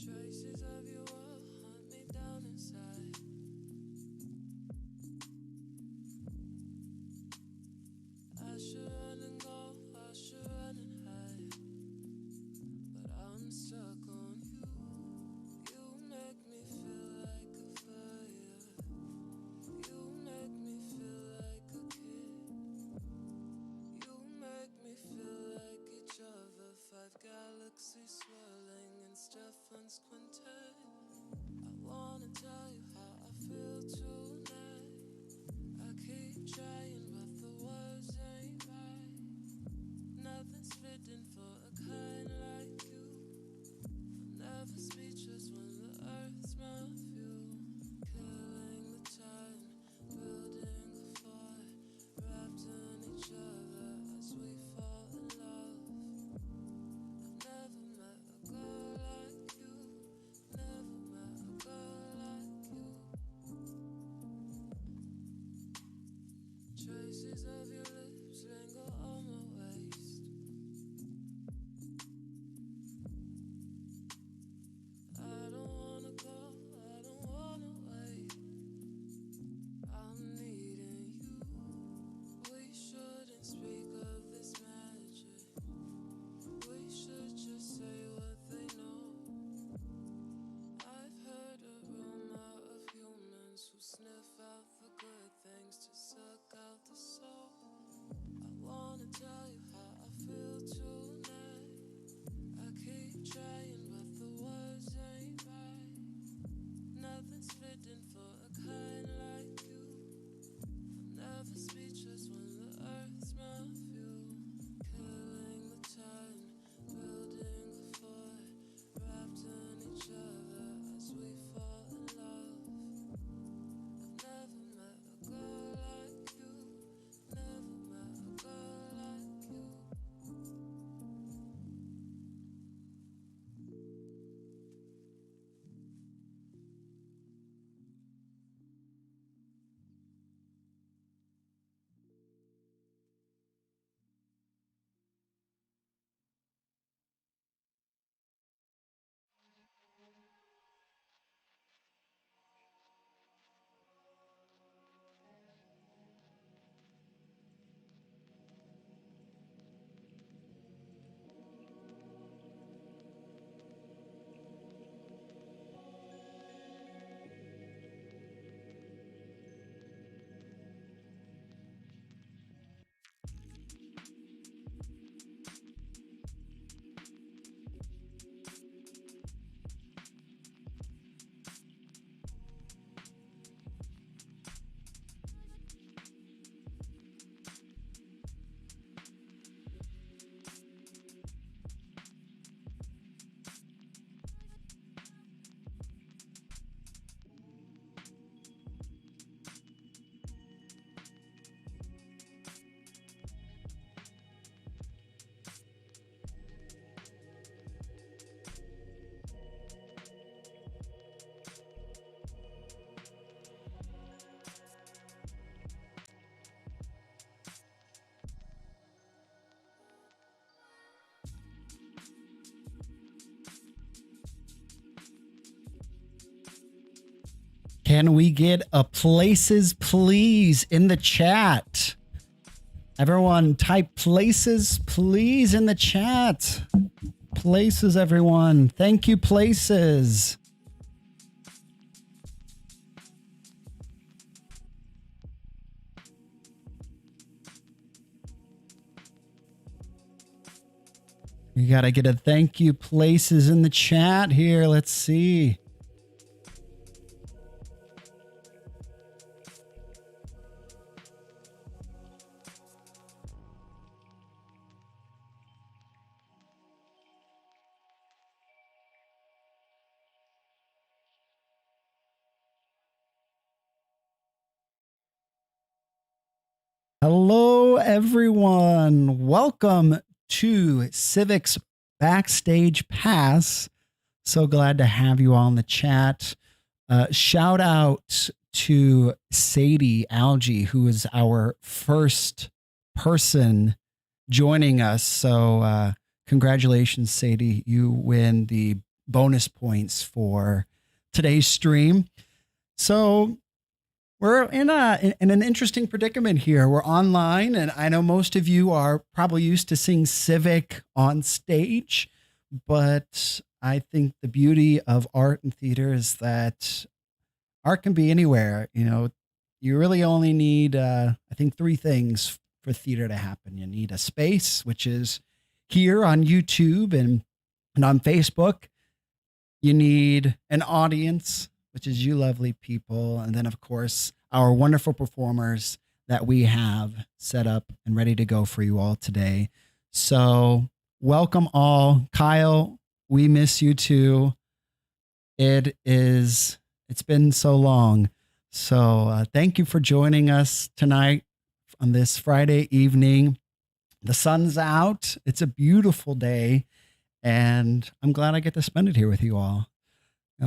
Traces of your world hunt me down inside. I should run and go, I should run and hide, but I'm stuck on you. You make me feel like a fire. You make me feel like a kid. You make me feel like each other. 5 galaxies swirling in Stefan's quintet. I wanna tell you how I feel tonight. I keep trying, but the words ain't right. Nothing's fitting for a kind like you. I'm never speechless when the earth's my fuel. Killing the time, building a fire, wrapped in each other as we fall in love. I've never met a girl like you. Never met a girl like you. Traces of your lips linger on my waist. I don't wanna go, I don't wanna wait. I'm needing you. We shouldn't speak of this magic. We should just say what they know. I've heard a rumor of humans who sniff out the good things to suck out the soul. Can we get a places please in the chat? Everyone type places please in the chat. Places, everyone. Thank you, places. We got to get a thank you, places in the chat here. Let's see. Hello, everyone. Welcome to Civic's Backstage Pass. So glad to have you all in the chat. Shout out to Sadie Algie, who is our first person joining us. So congratulations, Sadie. You win the bonus points for today's stream. So we're in an interesting predicament here. We're online, and I know most of you are probably used to seeing Civic on stage, but I think the beauty of art and theater is that art can be anywhere. You know, you really only need, I think, three things for theater to happen. You need a space, which is here on YouTube and on Facebook. You need an audience, which is you lovely people. And then, of course, our wonderful performers that we have set up and ready to go for you all today. So welcome all. Kyle, we miss you too. It's been so long. So thank you for joining us tonight on this Friday evening. The sun's out. It's a beautiful day. And I'm glad I get to spend it here with you all.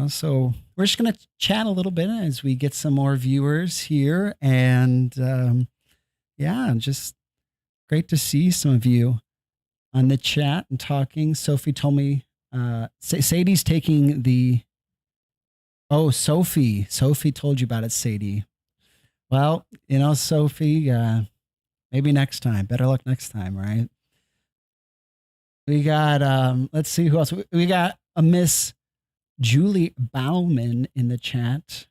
So we're just going to chat a little bit as we get some more viewers here. And just great to see some of you on the chat and talking. Sophie told me, Sadie's taking the, Sophie told you about it, Sadie. Well, Sophie, maybe next time, better luck next time, right? We got, let's see who else. We got a Miss Julie Bauman in the chat.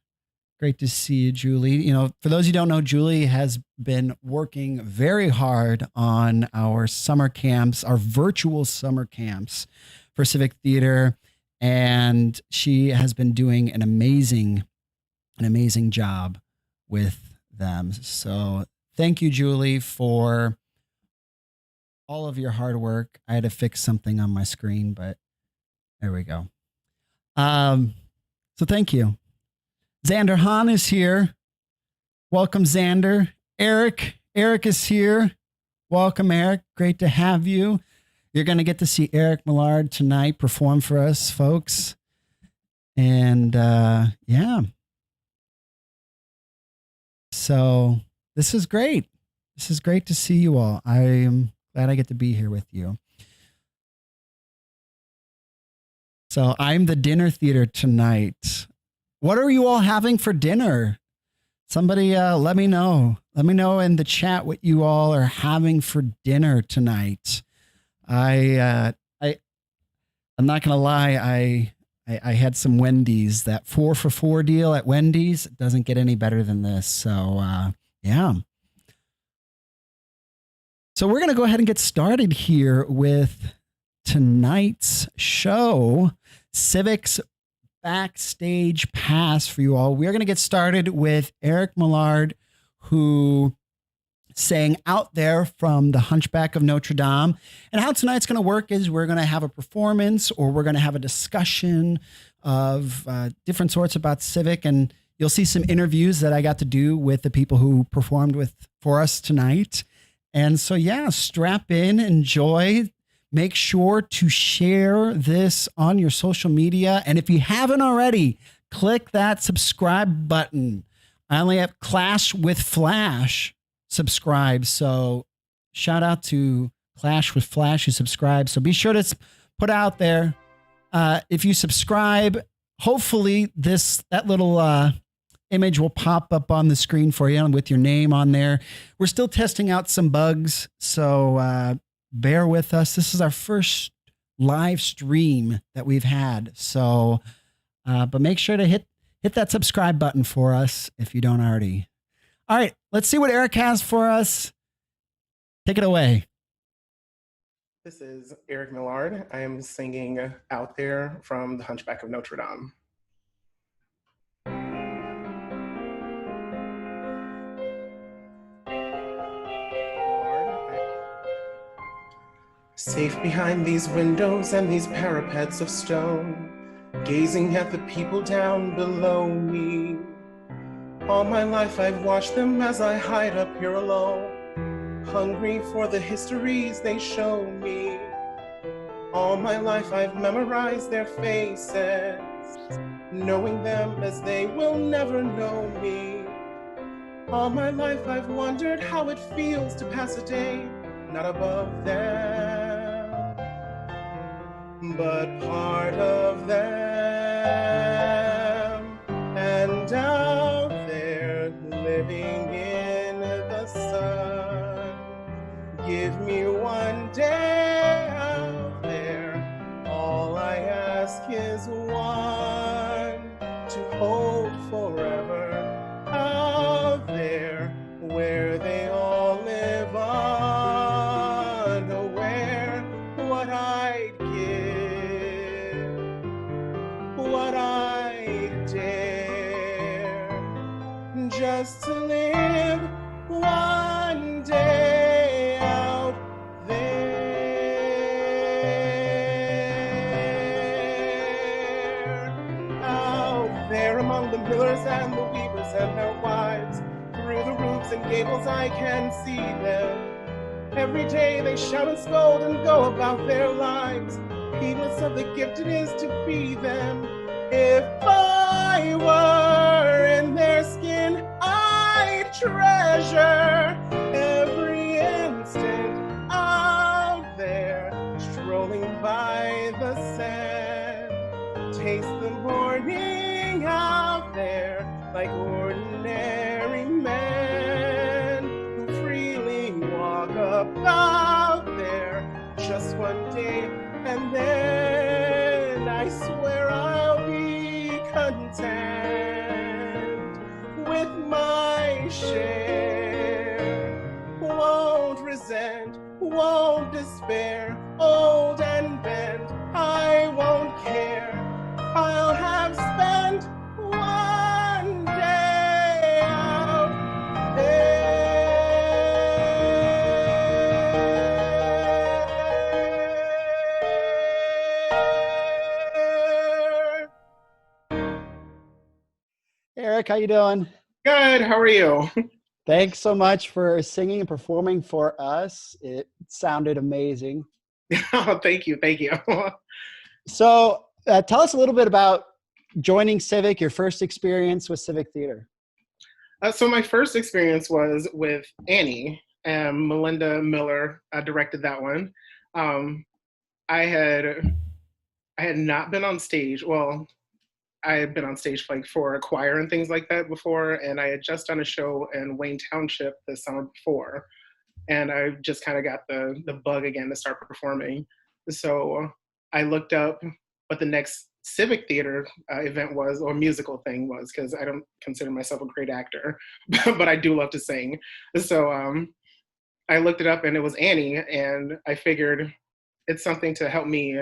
Great to see you, Julie. For those who don't know, Julie has been working very hard on our summer camps, our virtual summer camps for Civic Theater. And she has been doing an amazing job with them. So thank you, Julie, for all of your hard work. I had to fix something on my screen, but there we go. So thank you. Xander Haan is here. Welcome, Xander. Eric is here. Welcome, Eric. Great to have you. You're going to get to see Eric Millard tonight perform for us, folks. And so this is great. This is great to see you all. I am glad I get to be here with you. So I'm the dinner theater tonight. What are you all having for dinner? Somebody let me know. Let me know in the chat what you all are having for dinner tonight. I'm not gonna lie. I had some Wendy's. That 4 for $4 deal at Wendy's doesn't get any better than this. So yeah. So we're gonna go ahead and get started here with tonight's show, Civic's Backstage Pass for you all. We're going to get started with Eric Millard, who sang Out There from The Hunchback of Notre Dame. And how tonight's going to work is we're going to have a performance, or we're going to have a discussion of different sorts about Civic. And you'll see some interviews that I got to do with the people who performed for us tonight. And so, yeah, strap in, enjoy. Make sure to share this on your social media. And if you haven't already, click that subscribe button. I only have Clash with Flash subscribe. So shout out to Clash with Flash who subscribed. So be sure to put out there. If you subscribe, hopefully that little image will pop up on the screen for you with your name on there. We're still testing out some bugs, so bear with us. This is our first live stream that we've had. So, but make sure to hit that subscribe button for us if you don't already. All right, let's see what Eric has for us. Take it away. This is Eric Millard. I am singing Out There from The Hunchback of Notre Dame. Safe behind these windows and these parapets of stone, gazing at the people down below me. All my life I've watched them as I hide up here alone, hungry for the histories they show me. All my life I've memorized their faces, knowing them as they will never know me. All my life I've wondered how it feels to pass a day not above them, but part of them. And out there, living in the sun, give me one day out there. All I ask is one to hold forever out there, where they all live unaware. What I'd give, what I'd dare, just to live one day out there. Out there among the millers and the weavers and their wives, through the roofs and gables I can see them. Every day they shout and scold and go about their lives, heedless of the gift it is to be them. If I were in their skin, I'd treasure every instant out there, strolling by the sand. Taste the morning out there like ordinary men who freely walk about there just one day, and then I swear I'll be content with my share. Won't resent, won't despair, old and bent, I won't care. I'll have spent one day out there. Eric, how you doing? Good, how are you? Thanks so much for singing and performing for us. It sounded amazing. Oh, thank you. So tell us a little bit about joining Civic, your first experience with Civic Theater. So my first experience was with Annie, and Melinda Miller directed that one. I had not been on stage. Well, I had been on stage like for a choir and things like that before, and I had just done a show in Wayne Township the summer before, and I just kind of got the bug again to start performing. So I looked up what the next Civic Theater event was, or musical thing was, because I don't consider myself a great actor, but I do love to sing. So I looked it up, and it was Annie, and I figured it's something to help me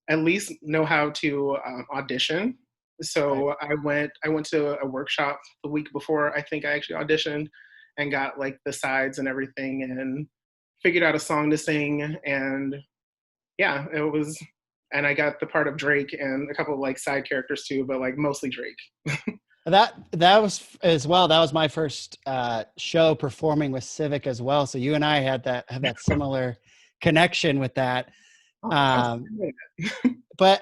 at least know how to audition. So I went to a workshop the week before I think I actually auditioned, and got like the sides and everything, and figured out a song to sing. And yeah, it was, and I got the part of Drake and a couple of like side characters too, but like mostly Drake. That was as well. That was my first show performing with Civic as well. So you and I have that similar connection with that. But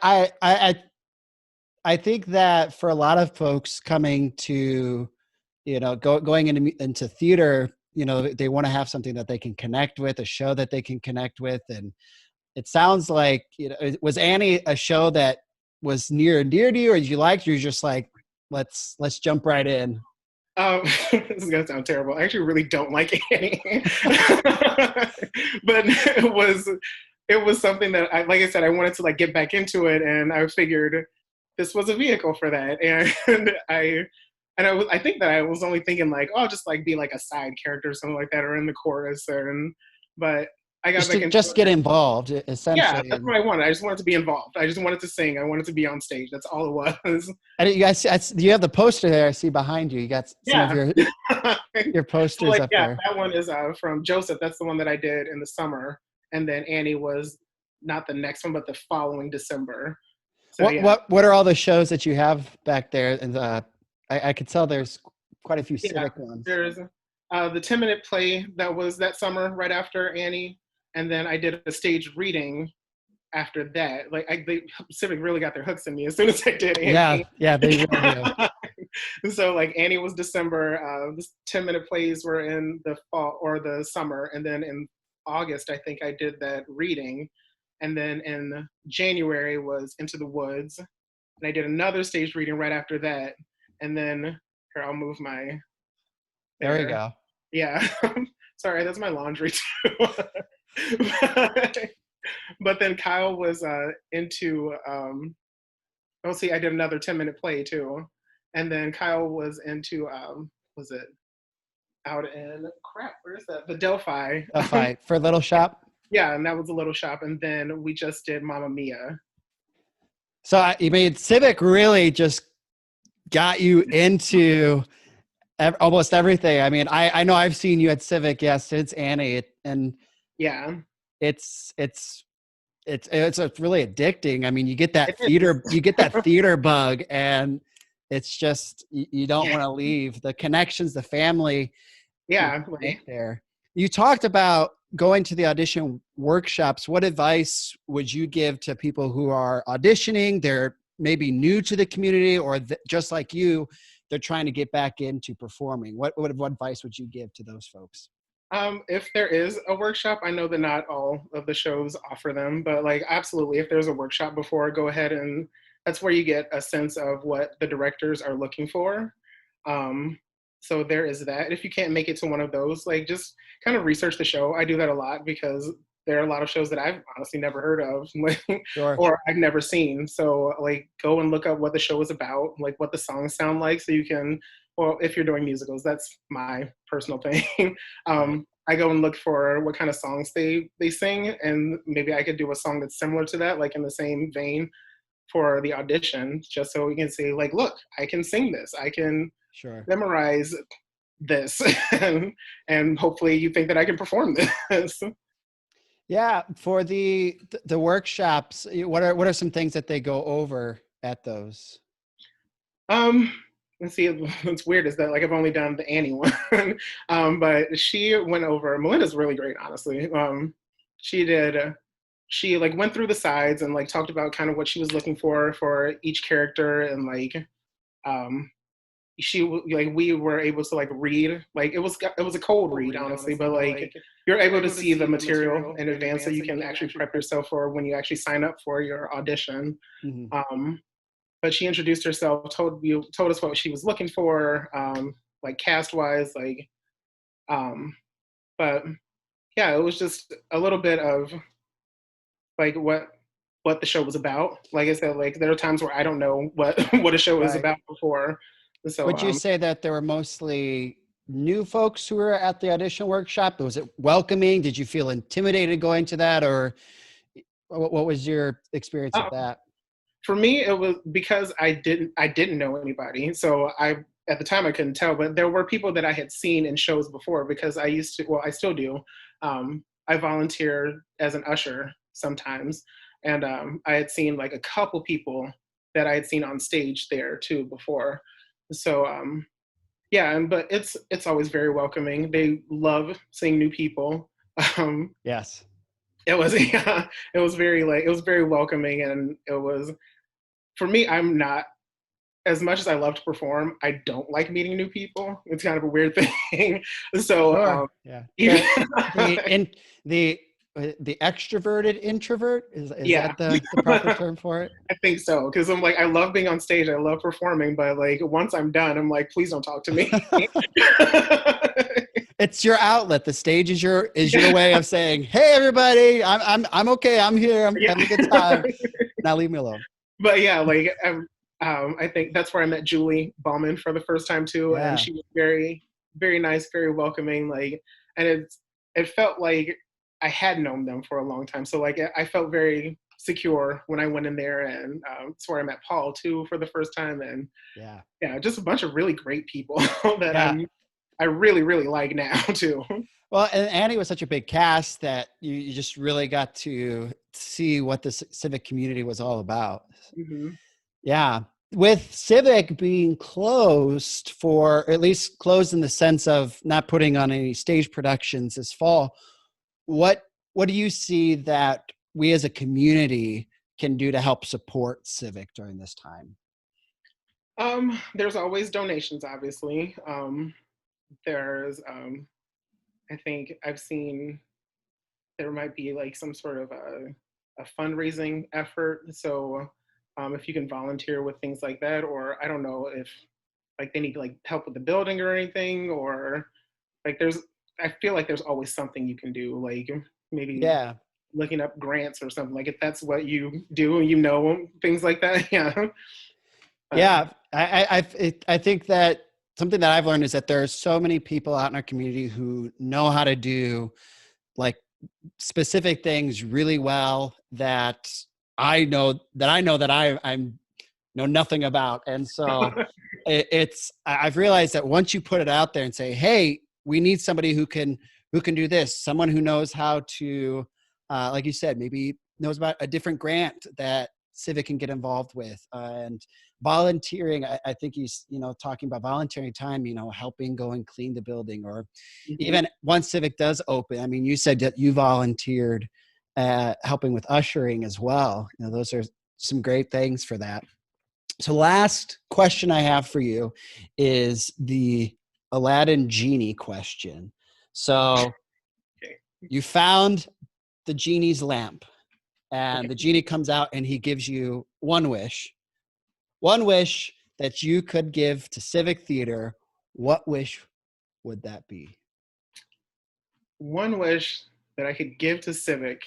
I think that for a lot of folks coming to, going into theater, they want to have something that they can connect with, a show that they can connect with. And it sounds like, was Annie a show that was near and dear to you, or you liked, or you're just like, let's jump right in. This is gonna sound terrible. I actually really don't like Annie, but it was something that like I said, I wanted to like get back into it, and I figured this was a vehicle for that, and I think that I was only thinking like, oh, I'll just like be like a side character or something like that, or in the chorus, but I got back into just get involved, essentially. Yeah, that's what I wanted. I just wanted to be involved. I just wanted to sing. I wanted to be on stage. That's all it was. And you guys, you have the poster there. I see behind you. You got some of your posters like, up yeah, there. That one is from Joseph. That's the one that I did in the summer. And then Annie was not the next one, but the following December. So, what are all the shows that you have back there? And I could tell there's quite a few Civic ones. There's the 10-minute play that was that summer right after Annie. And then I did a stage reading after that. Like Civic really got their hooks in me as soon as I did Annie. Yeah, they really do. So like Annie was December. The 10-minute plays were in the fall or the summer. And then in August, I think I did that reading. And then in January was Into the Woods. And I did another stage reading right after that. And then here, I'll move my... There you go. Yeah. Sorry, that's my laundry too. But then Kyle was into I did another 10-minute play too. And then Kyle was into was it out in where is that? The Delphi. For Little Shop? Yeah, and that was a Little Shop. And then we just did Mamma Mia. So you made Civic really just got you into almost everything. I mean, I know I've seen you at Civic, yes, it's Annie, and yeah, it's really addicting. I mean, you get that theater bug, and it's just you don't want to leave. The connections, the family. Yeah, right there. You talked about going to the audition workshops. What advice would you give to people who are auditioning? They're maybe new to the community, or just like you, they're trying to get back into performing. What advice would you give to those folks? If there is a workshop, I know that not all of the shows offer them, but like absolutely, if there's a workshop before, go ahead, and that's where you get a sense of what the directors are looking for. So there is that. If you can't make it to one of those, like just kind of research the show. I do that a lot because there are a lot of shows that I've honestly never heard of, Sure. or I've never seen. So like go and look up what the show is about, like what the songs sound like, so you can, well, if you're doing musicals, that's my personal thing. I go and look for what kind of songs they sing, and maybe I could do a song that's similar to that, like in the same vein for the audition, just so we can say like, look, I can sing this. I can memorize this. and hopefully you think that I can perform this. Yeah, for the workshops, what are some things that they go over at those? Let's see. What's weird is that like I've only done the Annie one, but she went over. Melinda's really great, honestly. She like went through the sides and like talked about kind of what she was looking for each character, and like we were able to like read, like it was a cold read, honestly, but like you're able to see the material in advance, so you can actually prep yourself for when you actually sign up for your audition. Mm-hmm. But she introduced herself, told us what she was looking for, like cast wise, like but yeah, it was just a little bit of like what the show was about. Like I said, like there are times where I don't know what a show is about before. So, would you say that there were mostly new folks who were at the audition workshop? Was it welcoming? Did you feel intimidated going to that, or what was your experience with that? For me, it was because I didn't know anybody. So at the time I couldn't tell, but there were people that I had seen in shows before, because I still do. I volunteer as an usher sometimes. And I had seen like a couple people that I had seen on stage there too before. So but it's always very welcoming. They love seeing new people. Yes. It was very welcoming, and it was, for me, I'm not, as much as I love to perform, I don't like meeting new people. It's kind of a weird thing. So sure. Yeah. the extroverted introvert? Is Yeah. that the proper term for it? I think so. Cause I'm like, I love being on stage. I love performing, but like once I'm done, I'm like, please don't talk to me. It's your outlet. The stage is your way of saying, "Hey, everybody, I'm okay. I'm here. I'm having a good time. Now leave me alone." But yeah, like I think that's where I met Julie Bauman for the first time too, Yeah. and she was very, very nice, very welcoming. Like, and it felt like I had known them for a long time. So like I felt very secure when I went in there, and it's where I met Paul too for the first time, and yeah, just a bunch of really great people that I really, really like now too. Well, and Annie was such a big cast that you just really got to see what the Civic community was all about. Mm-hmm. Yeah. With Civic being closed or at least closed in the sense of not putting on any stage productions this fall, what do you see that we as a community can do to help support Civic during this time? There's always donations, obviously. There's I think I've seen there might be like some sort of a fundraising effort. So if you can volunteer with things like that, or I don't know if like they need like help with the building or anything, or like I feel like there's always something you can do, like maybe looking up grants or something, like if that's what you do, things like that. Yeah. I think that something that I've learned is that there's so many people out in our community who know how to do like specific things really well that I know that I know nothing about. And so I've realized that once you put it out there and say, hey, we need somebody who can do this, someone who knows how to, like you said, maybe knows about a different grant that Civic can get involved with, and volunteering. I think he's, talking about volunteering time, helping go and clean the building, or even once Civic does open. I mean, you said that you volunteered helping with ushering as well. Those are some great things for that. So last question I have for you is the Aladdin Genie question. So you found the genie's lamp, and the genie comes out and he gives you one wish that you could give to Civic Theater. What wish would that be? One wish that I could give to Civic.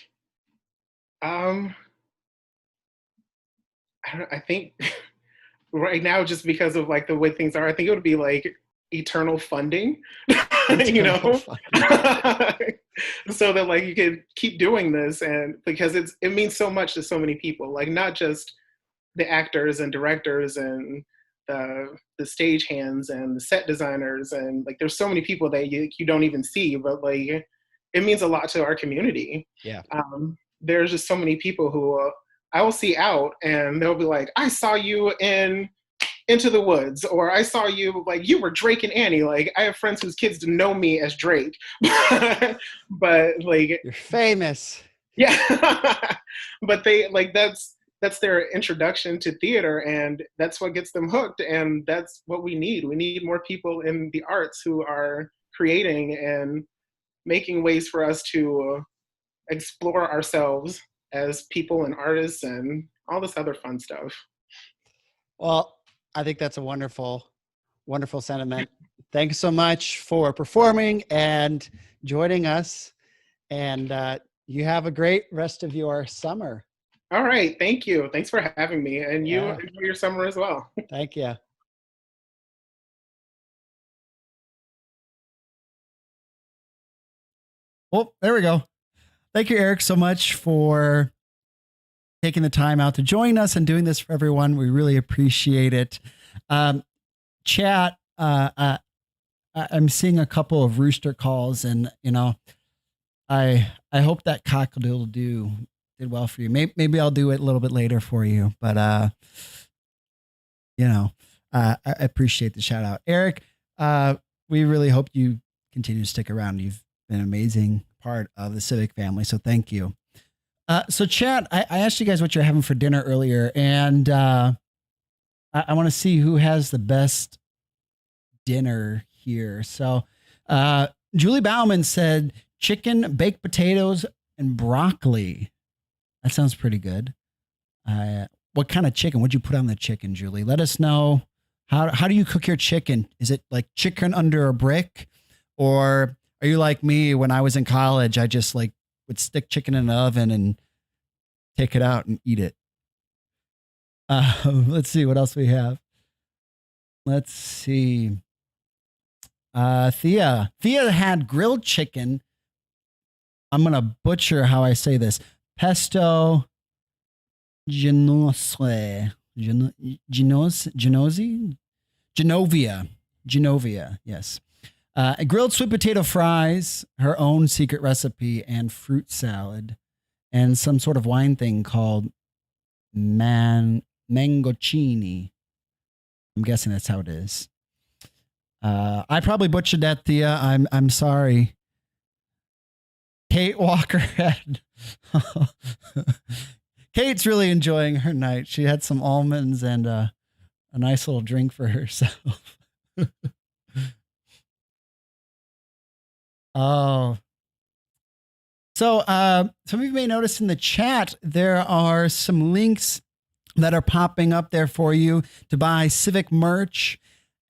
I think right now, just because of like the way things are, I think it would be like eternal funding, so that like you could keep doing this, and because it means so much to so many people, like not just the actors and directors and the stage hands and the set designers, and like there's so many people that you don't even see, but like it means a lot to our community. There's just so many people who I will see out and they'll be like, I saw you in Into the Woods, or I saw you, like you were Drake and Annie. Like I have friends whose kids know me as Drake, but like you're famous. Yeah. But they like that's their introduction to theater, and that's what gets them hooked, and that's what we need. We need more people in the arts who are creating and making ways for us to explore ourselves as people and artists and all this other fun stuff. Well, I think that's a wonderful, wonderful sentiment. Thanks so much for performing and joining us. And you have a great rest of your summer. All right. Thank you. Thanks for having me. And you enjoy your summer as well. Thank you. Well, there we go. Thank you, Eric, so much for taking the time out to join us and doing this for everyone. We really appreciate it. Chat, I'm seeing a couple of rooster calls, and I hope that cock-a-doodle-doo did well for you. Maybe I'll do it a little bit later for you, but I appreciate the shout out, Eric. We really hope you continue to stick around. You've been an amazing part of the Civic family, so thank you. So chat, I asked you guys what you're having for dinner earlier, and I want to see who has the best dinner here. So Julie Bauman said chicken, baked potatoes, and broccoli. That sounds pretty good. What kind of chicken? What'd you put on the chicken, Julie? Let us know. How do you cook your chicken? Is it like chicken under a brick? Or are you like me when I was in college? I just like would stick chicken in the oven and take it out and eat it. Let's see what else we have. Let's see. Thea had grilled chicken. I'm going to butcher how I say this. Pesto Genovia, yes. Grilled sweet potato fries, her own secret recipe, and fruit salad, and some sort of wine thing called mangocini. I'm guessing that's how it is. I probably butchered that, Thea. I'm sorry. Kate Walker had. Kate's really enjoying her night. She had some almonds and a nice little drink for herself. Oh. So some of you may notice in the chat, there are some links that are popping up there for you to buy Civic merch.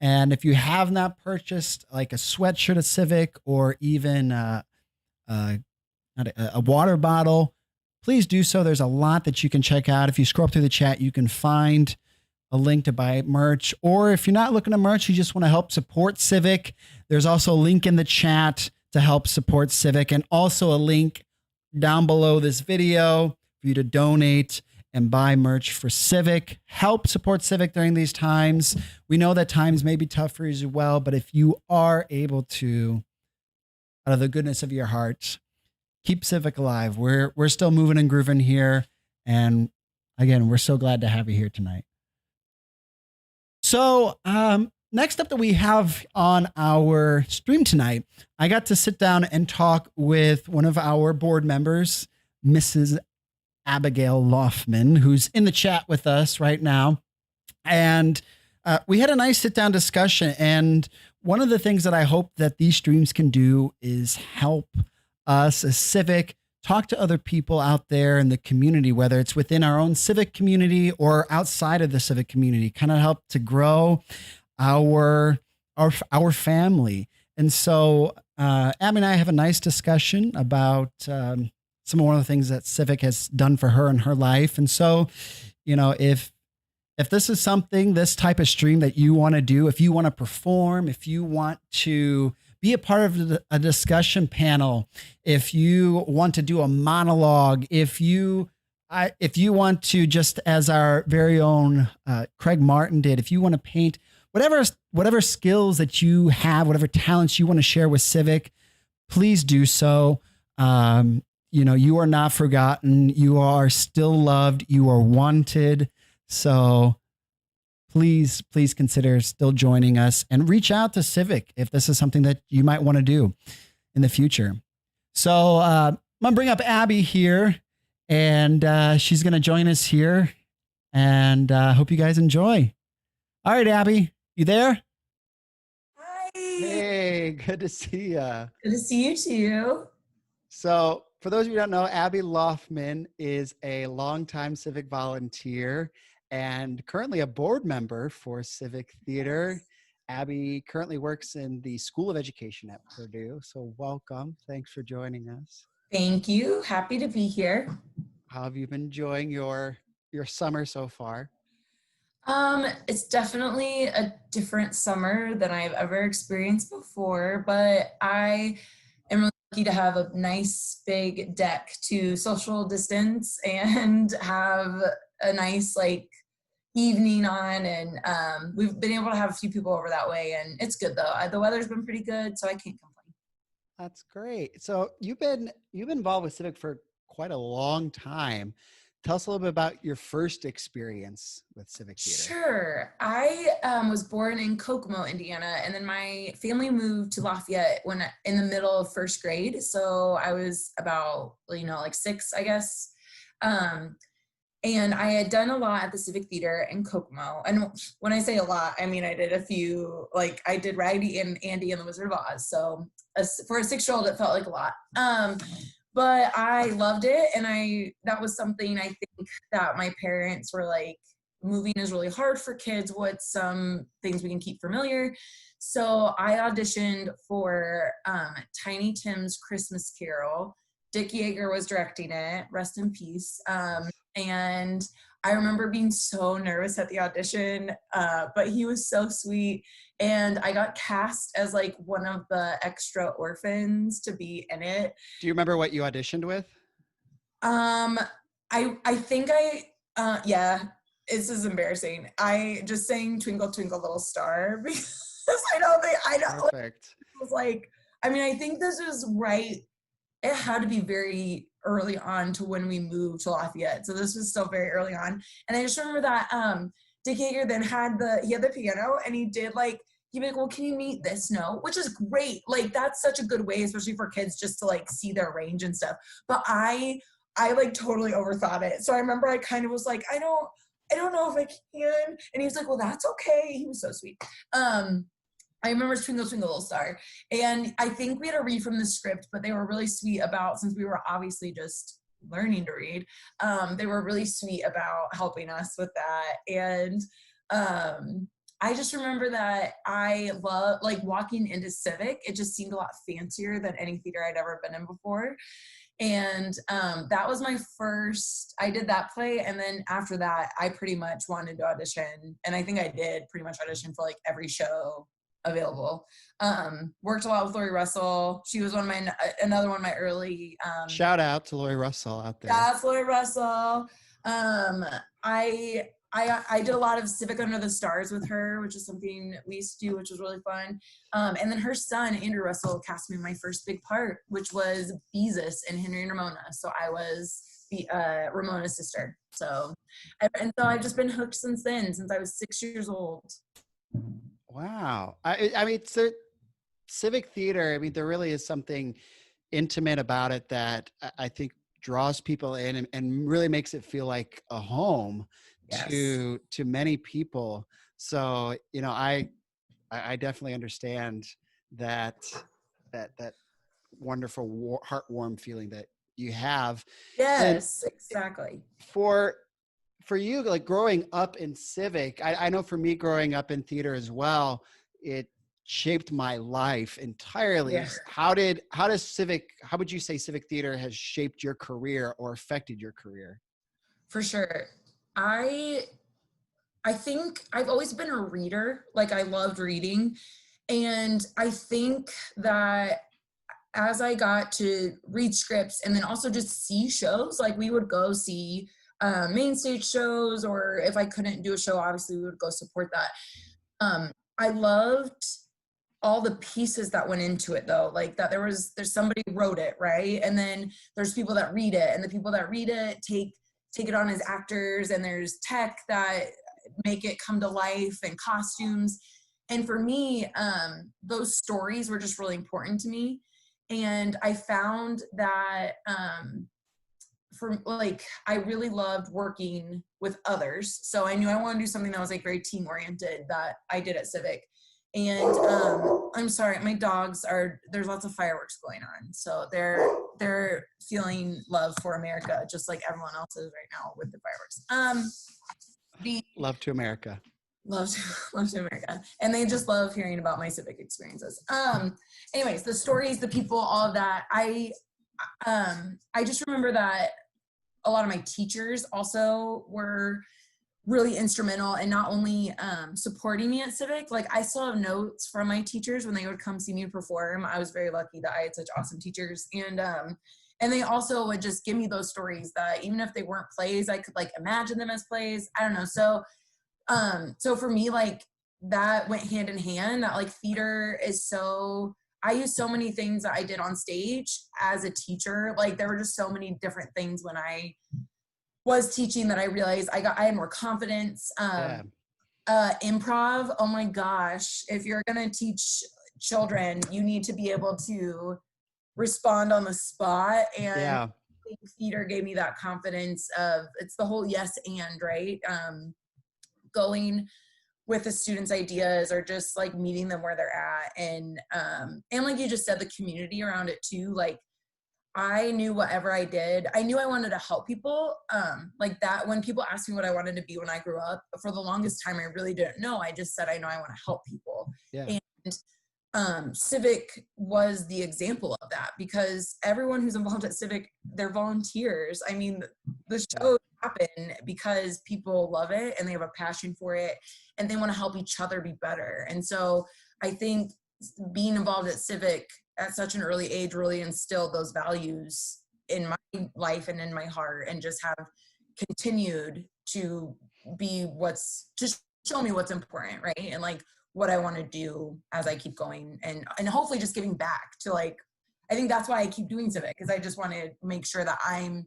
And if you have not purchased like a sweatshirt of Civic or even a water bottle, please do so. There's a lot that you can check out. If you scroll up through the chat, you can find a link to buy merch. Or if you're not looking at merch, you just want to help support Civic, there's also a link in the chat to help support Civic, and also a link down below this video for you to donate and buy merch for Civic. Help support Civic during these times. We know that times may be tough for you as well, but if you are able to, out of the goodness of your heart, keep Civic alive. We're still moving and grooving here. And again, we're so glad to have you here tonight. So next up that we have on our stream tonight, I got to sit down and talk with one of our board members, Mrs. Abigail Laufman, who's in the chat with us right now. And we had a nice sit down discussion. And one of the things that I hope that these streams can do is help us as Civic talk to other people out there in the community, whether it's within our own Civic community or outside of the Civic community, kind of help to grow our family. And so Abby and I have a nice discussion about one of the things that Civic has done for her in her life. And so, you know, if this is something, this type of stream that you want to do, if you want to perform, if you want to be a part of a discussion panel, if you want to do a monologue, if you want to, just as our very own Craig Martin did, if you want to paint, whatever skills that you have, whatever talents you want to share with Civic, please do so. You know, you are not forgotten. You are still loved. You are wanted. So please consider still joining us and reach out to Civic if this is something that you might want to do in the future. So I'm going to bring up Abby here, and she's going to join us here, and hope you guys enjoy. All right, Abby, you there? Hi. Hey, good to see you. Good to see you too. So for those of you who don't know, Abby Laufman is a longtime Civic volunteer and currently a board member for Civic Theater. Yes. Abby currently works in the School of Education at Purdue. So welcome. Thanks for joining us. Thank you. Happy to be here. How have you been enjoying your summer so far? It's definitely a different summer than I've ever experienced before, but I am really lucky to have a nice big deck to social distance and have a nice evening on, and we've been able to have a few people over that way, and it's good though. The weather's been pretty good, so I can't complain. That's great. So you've been involved with Civic for quite a long time. Tell us a little bit about your first experience with Civic Theater. Sure. I was born in Kokomo, Indiana, and then my family moved to Lafayette in the middle of first grade. So I was about 6, I guess. And I had done a lot at the Civic Theater in Kokomo. And when I say a lot, I mean I did a few, I did Raggedy and Andy and the Wizard of Oz. So for a 6-year-old, it felt like a lot. but I loved it. And that was something I think that my parents were like, moving is really hard for kids. What's some things we can keep familiar? So I auditioned for Tiny Tim's Christmas Carol. Dick Yeager was directing it, rest in peace. And I remember being so nervous at the audition, but he was so sweet. And I got cast as like one of the extra orphans to be in it. Do you remember what you auditioned with? I think yeah, this is embarrassing. I just sang Twinkle Twinkle Little Star because I know. Perfect. It was like, I mean, I think this was right. It had to be very early on to when we moved to Lafayette. So this was still very early on. And I just remember that Dick Yeager then had the piano, and he'd be like, well, can you meet this note? Which is great. Like, that's such a good way, especially for kids, just to like see their range and stuff. But I like totally overthought it. So I remember I kind of was like, I don't know if I can. And he was like, well, that's okay. He was so sweet. I remember Twinkle Twinkle Little Star. And I think we had to read from the script, but they were really sweet about, since we were obviously just learning to read, they were really sweet about helping us with that. And I just remember that I love, like, walking into Civic, it just seemed a lot fancier than any theater I'd ever been in before. And that was my first, I did that play. And then after that, I pretty much wanted to audition. And I think I did pretty much audition for like every show available. Worked a lot with Lori Russell. She was another one of my early. Shout out to Lori Russell out there. That's Lori Russell. I did a lot of Civic Under the Stars with her, which is something we used to do, which was really fun. And then her son, Andrew Russell, cast me in my first big part, which was Beezus in Henry and Ramona. So I was the Ramona's sister. So I've just been hooked since then, since I was 6 years old. Wow. I mean, it's a civic theater. I mean, there really is something intimate about it that I think draws people in and really makes it feel like a home. Yes. to many people. So, you know, I definitely understand that wonderful heartwarm feeling that you have. Yes, and exactly. For you, like growing up in Civic, I know for me growing up in theater as well, it shaped my life entirely. Yes. How would you say Civic theater has shaped your career or affected your career? For sure. I think I've always been a reader. Like, I loved reading. And I think that as I got to read scripts and then also just see shows, like we would go see main stage shows, or if I couldn't do a show, obviously we would go support that. I loved all the pieces that went into it, though, like that there's somebody wrote it, right? And then there's people that read it, and the people that read it take it on as actors, and there's tech that make it come to life and costumes. And for me, those stories were just really important to me. And I found that I really loved working with others. So I knew I wanted to do something that was like very team oriented, that I did at Civic. And I'm sorry, my dogs there's lots of fireworks going on. So they're feeling love for America, just like everyone else is right now with the fireworks. Love to America. Love to America. And they just love hearing about my Civic experiences. Anyways, the stories, the people, all of that. I just remember that a lot of my teachers also were really instrumental in not only supporting me at Civic. Like, I still have notes from my teachers when they would come see me perform. I was very lucky that I had such awesome teachers. And they also would just give me those stories that even if they weren't plays, I could like imagine them as plays. I don't know. So for me, like, that went hand in hand, that like theater is I use so many things that I did on stage as a teacher. Like, there were just so many different things when I was teaching that I realized I had more confidence. Improv, oh my gosh, if you're gonna teach children, you need to be able to respond on the spot. And I think theater gave me that confidence of, it's the whole yes and, right? Going with the students' ideas, or just like meeting them where they're at. And like you just said, the community around it too. Like, I knew whatever I did, I knew I wanted to help people. Like that, when people asked me what I wanted to be when I grew up, for the longest time, I really didn't know. I just said, I know I want to help people. Yeah. And Civic was the example of that, because everyone who's involved at Civic, they're volunteers. I mean, the shows happen because people love it and they have a passion for it and they want to help each other be better. And so I think being involved at Civic at such an early age really instilled those values in my life and in my heart, and just have continued to be just show me what's important, right? And like what I want to do as I keep going, and hopefully just giving back to, like, I think that's why I keep doing Civic, because I just want to make sure that I'm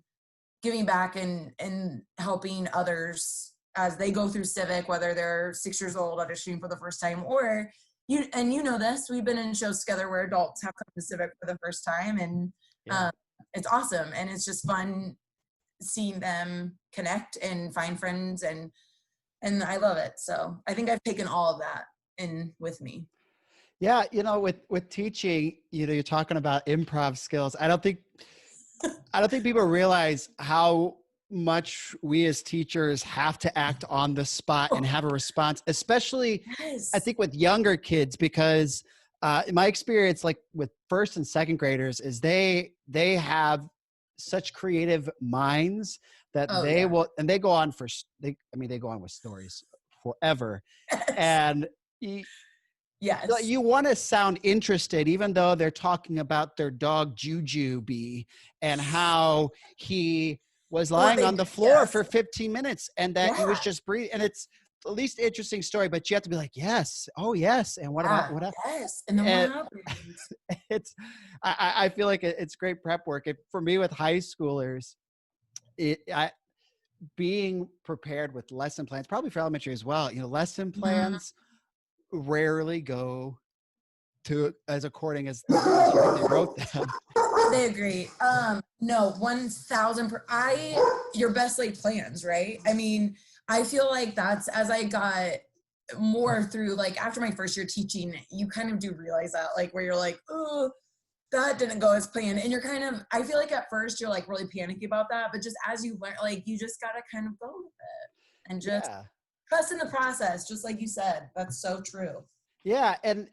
giving back and helping others as they go through Civic, whether they're 6 years old auditioning for the first time, or you know this, we've been in shows together where adults have come to Civic for the first time, and it's awesome, and it's just fun seeing them connect and find friends, and I love it. So I think I've taken all of that in with me. Yeah, with teaching, you're talking about improv skills. I don't think people realize how much we as teachers have to act on the spot and have a response, especially I think with younger kids, because in my experience, like with first and second graders, is they have such creative minds that will, and they go on with stories forever. And you want to sound interested, even though they're talking about their dog Juju Bee and how he was lying on the floor for 15 minutes and that he was just breathing. And it's the least interesting story, but you have to be like, yes. Oh, yes. And what about what else? Yes. And then what happens? I feel like it's great prep work. For me with high schoolers, being prepared with lesson plans, probably for elementary as well, lesson plans rarely go to as according as they wrote them. They agree. No, 1,000. Your best laid plans, right? I mean, I feel like that's, as I got more through, like after my first year teaching, you kind of do realize that, like where you're like, oh, that didn't go as planned. And you're kind of, I feel like at first you're like really panicky about that, but just as you learn, like you just got to kind of go with it and just trust in the process. Just like you said, that's so true. Yeah. And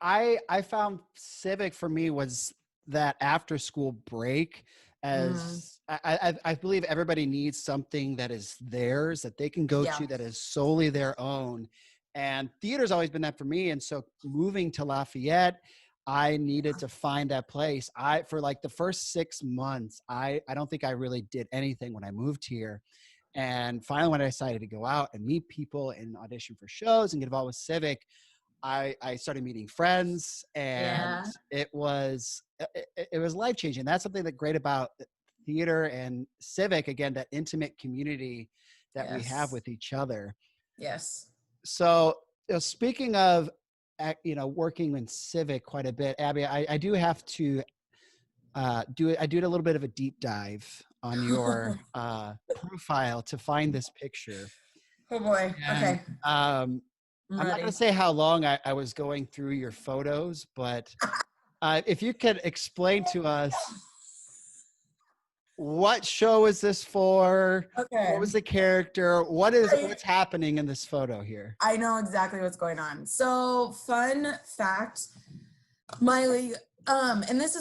I found Civic for me was that after school break, as I believe everybody needs something that is theirs, that they can go to, that is solely their own. And theater's always been that for me. And so moving to Lafayette, I needed to find that place. For like the first 6 months, I don't think I really did anything when I moved here. And finally, when I decided to go out and meet people and audition for shows and get involved with Civic, I started meeting friends, and it was life-changing. That's something that's great about theater and Civic, again, that intimate community that we have with each other. Yes. So speaking of, working in Civic quite a bit, Abby, I do have to do a little bit of a deep dive on your profile to find this picture. Oh boy. Okay. I'm not going to say how long I was going through your photos, but if you could explain to us, what show is this for? Okay. What was the character? What's happening in this photo here? I know exactly what's going on. So, fun fact, Miley, and this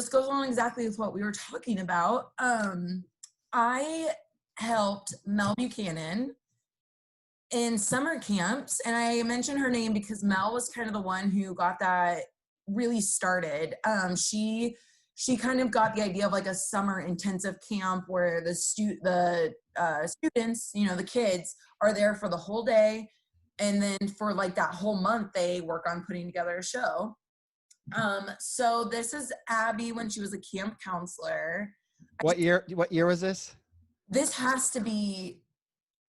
goes along exactly with what we were talking about. I helped Mel Buchanan in summer camps, and I mentioned her name because Mel was kind of the one who got that really started. She kind of got the idea of like a summer intensive camp where the students, the kids are there for the whole day, and then for like that whole month they work on putting together a show. So this is Abby when she was a camp counselor. What year was this? This has to be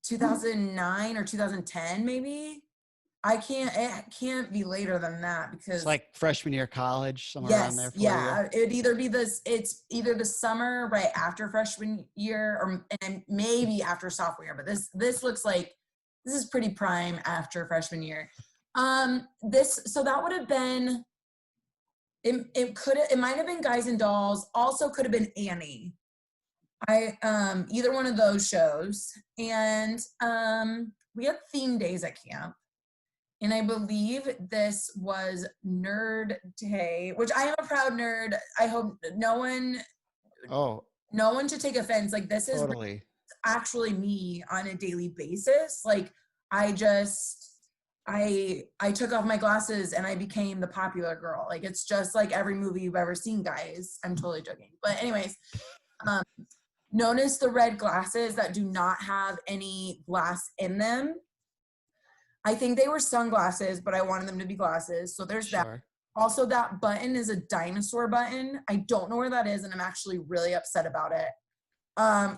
2009 or 2010 maybe. It can't be later than that because it's like freshman year of college, somewhere around there for you. It'd either be it's either the summer right after freshman year and maybe after sophomore year, but this looks like this is pretty prime after freshman year. So that would have been It might have been Guys and Dolls, also could have been Annie. Either one of those shows. And we had theme days at camp. And I believe this was Nerd Day, which I am a proud nerd. I hope no one should take offense. Like, this is Totally. actually me on a daily basis. Like, I took off my glasses and I became the popular girl. Like, it's just like every movie you've ever seen, guys. I'm totally joking. But anyways, notice the red glasses that do not have any glass in them. I think they were sunglasses, but I wanted them to be glasses. So there's that. Also, that button is a dinosaur button. I don't know where that is, and I'm actually really upset about it.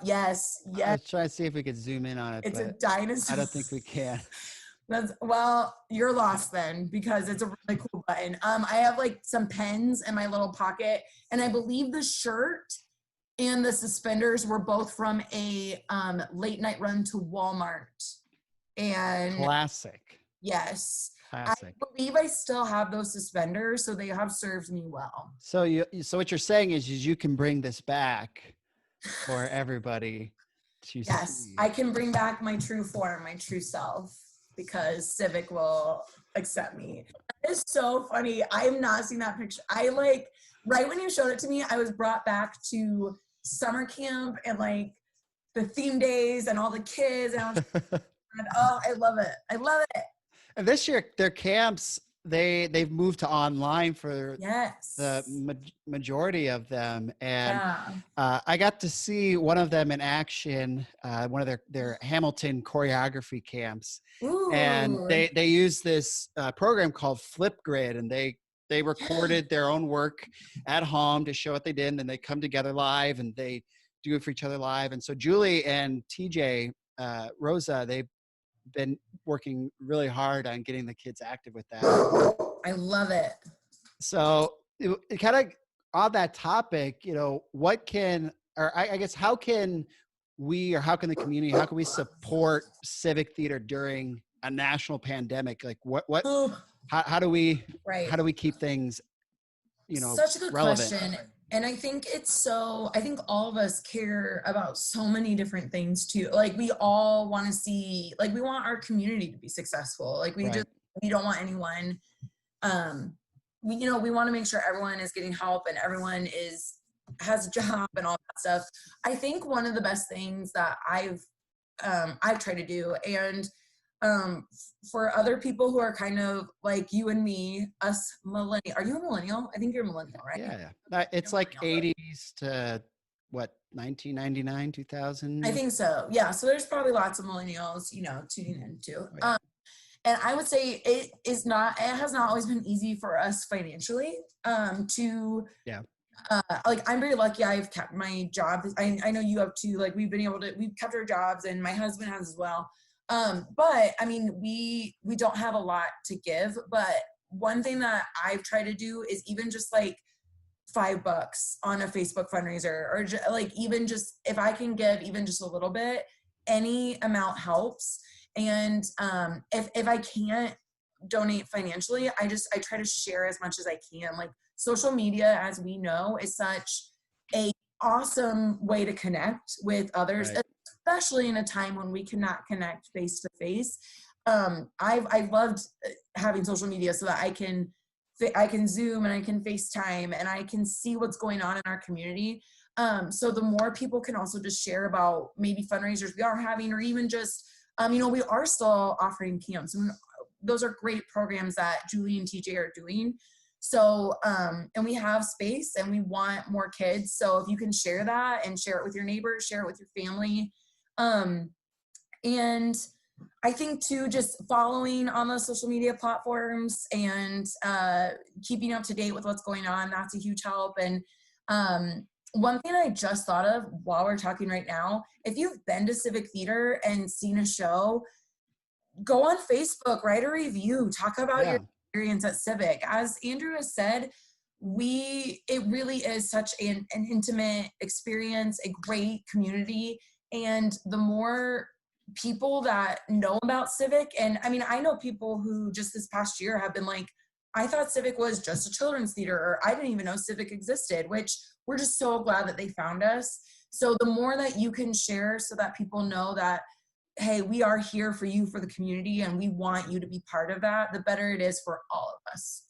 Yes. Let's try to see if we could zoom in on it. It's a dinosaur. I don't think we can. Well, you're lost then, because it's a really cool button. I have like some pens in my little pocket, and I believe the shirt and the suspenders were both from a late night run to Walmart. And classic. Yes. Classic. I believe I still have those suspenders, so they have served me well. So what you're saying is you can bring this back for everybody to see. I can bring back my true form, my true self, because Civic will accept me. It's so funny. I have not seen that picture. Right when you showed it to me, I was brought back to summer camp and like the theme days and all the kids, and I was oh, I love it. I love it. And this year, their camps, they've moved to online for the majority of them. And I got to see one of them in action, one of their Hamilton choreography camps. Ooh. And they use this program called Flipgrid, and they recorded their own work at home to show what they did. And then they come together live and they do it for each other live. And so Julie and TJ, Rosa, they've been working really hard on getting the kids active with that. I love it. So it kind of on that topic, how can we, or how can the community, how can we support civic theater during a national pandemic? Like how do we keep things, such a good relevant? question. And I think I think all of us care about so many different things too. Like, we all want to see, like, we want our community to be successful. Like, we don't want anyone, we want to make sure everyone is getting help and everyone has a job and all that stuff. I think one of the best things that I've tried to do, and for other people who are kind of like you and me, us millennial. Are you a millennial? I think you're a millennial, right? Yeah. It's like 80s to what, 1999, 2000? I think so. Yeah. So there's probably lots of millennials, tuning in too. And I would say it has not always been easy for us financially I'm very lucky I've kept my job. I know you have too. Like, we've kept our jobs, and my husband has as well. But I mean, we don't have a lot to give, but one thing that I've tried to do is even just like $5 on a Facebook fundraiser, or even just, if I can give even just a little bit, any amount helps. And, if I can't donate financially, I try to share as much as I can. Like, social media, as we know, is such a awesome way to connect with others, right, especially in a time when we cannot connect face to face. I've loved having social media so that I can Zoom and I can FaceTime and I can see what's going on in our community. So the more people can also just share about maybe fundraisers we are having, or even just, we are still offering camps, and those are great programs that Julie and TJ are doing. So, and we have space and we want more kids. So if you can share that and share it with your neighbors, share it with your family. And I think too, just following on the social media platforms and keeping up to date with what's going on, that's a huge help. And one thing I just thought of while we're talking right now, if you've been to Civic Theater and seen a show, go on Facebook, write a review, talk about your experience at Civic. As Andrew has said, it really is such an intimate experience, a great community. And the more people that know about Civic, and I mean, I know people who just this past year have been like, I thought Civic was just a children's theater, or I didn't even know Civic existed, which we're just so glad that they found us. So the more that you can share so that people know that, hey, we are here for you, for the community, and we want you to be part of that, the better it is for all of us.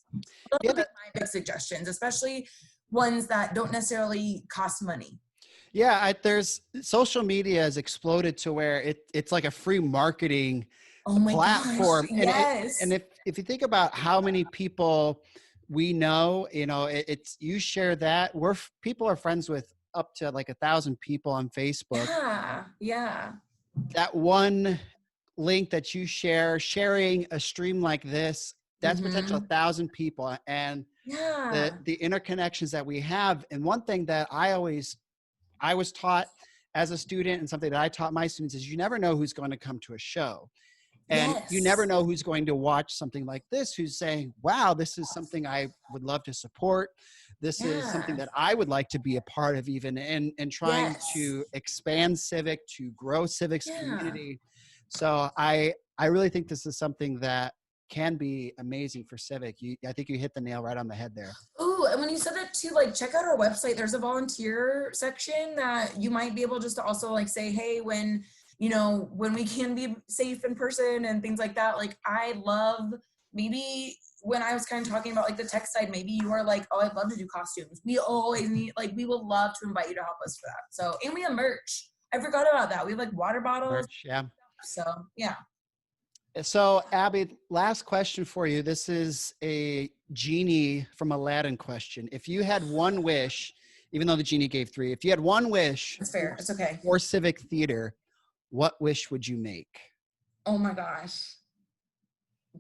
Those are like my big suggestions, especially ones that don't necessarily cost money. Yeah, there's social media has exploded to where it's like a free marketing platform. Gosh, yes. And if you think about how many people we know, you know, it's you share that people are friends with up to like 1,000 people on Facebook. Yeah. That one link that you sharing a stream like this, that's potential 1,000 people, and the interconnections that we have. And one thing that I was taught as a student, and something that I taught my students, is you never know who's going to come to a show. And you never know who's going to watch something like this, who's saying, wow, this is something I would love to support. This is something that I would like to be a part of, even, and trying to expand Civic, to grow Civic's community. So I really think this is something that can be amazing for Civic. I think you hit the nail right on the head there. Oh, and when you said that too, like, check out our website. There's a volunteer section that you might be able just to also like say, hey, when we can be safe in person and things like that. Like, I love, maybe when I was kind of talking about like the tech side, maybe you are like, oh, I'd love to do costumes. We always need, like, we would love to invite you to help us for that. So, and we have merch. I forgot about that. We have like water bottles. Merch, yeah. So, yeah. So, Abby, last question for you. This is a Genie from Aladdin question. If you had one wish, even though the Genie gave 3, if you had one wish, it's fair. It's okay. For Civic Theater, what wish would you make? Oh my gosh.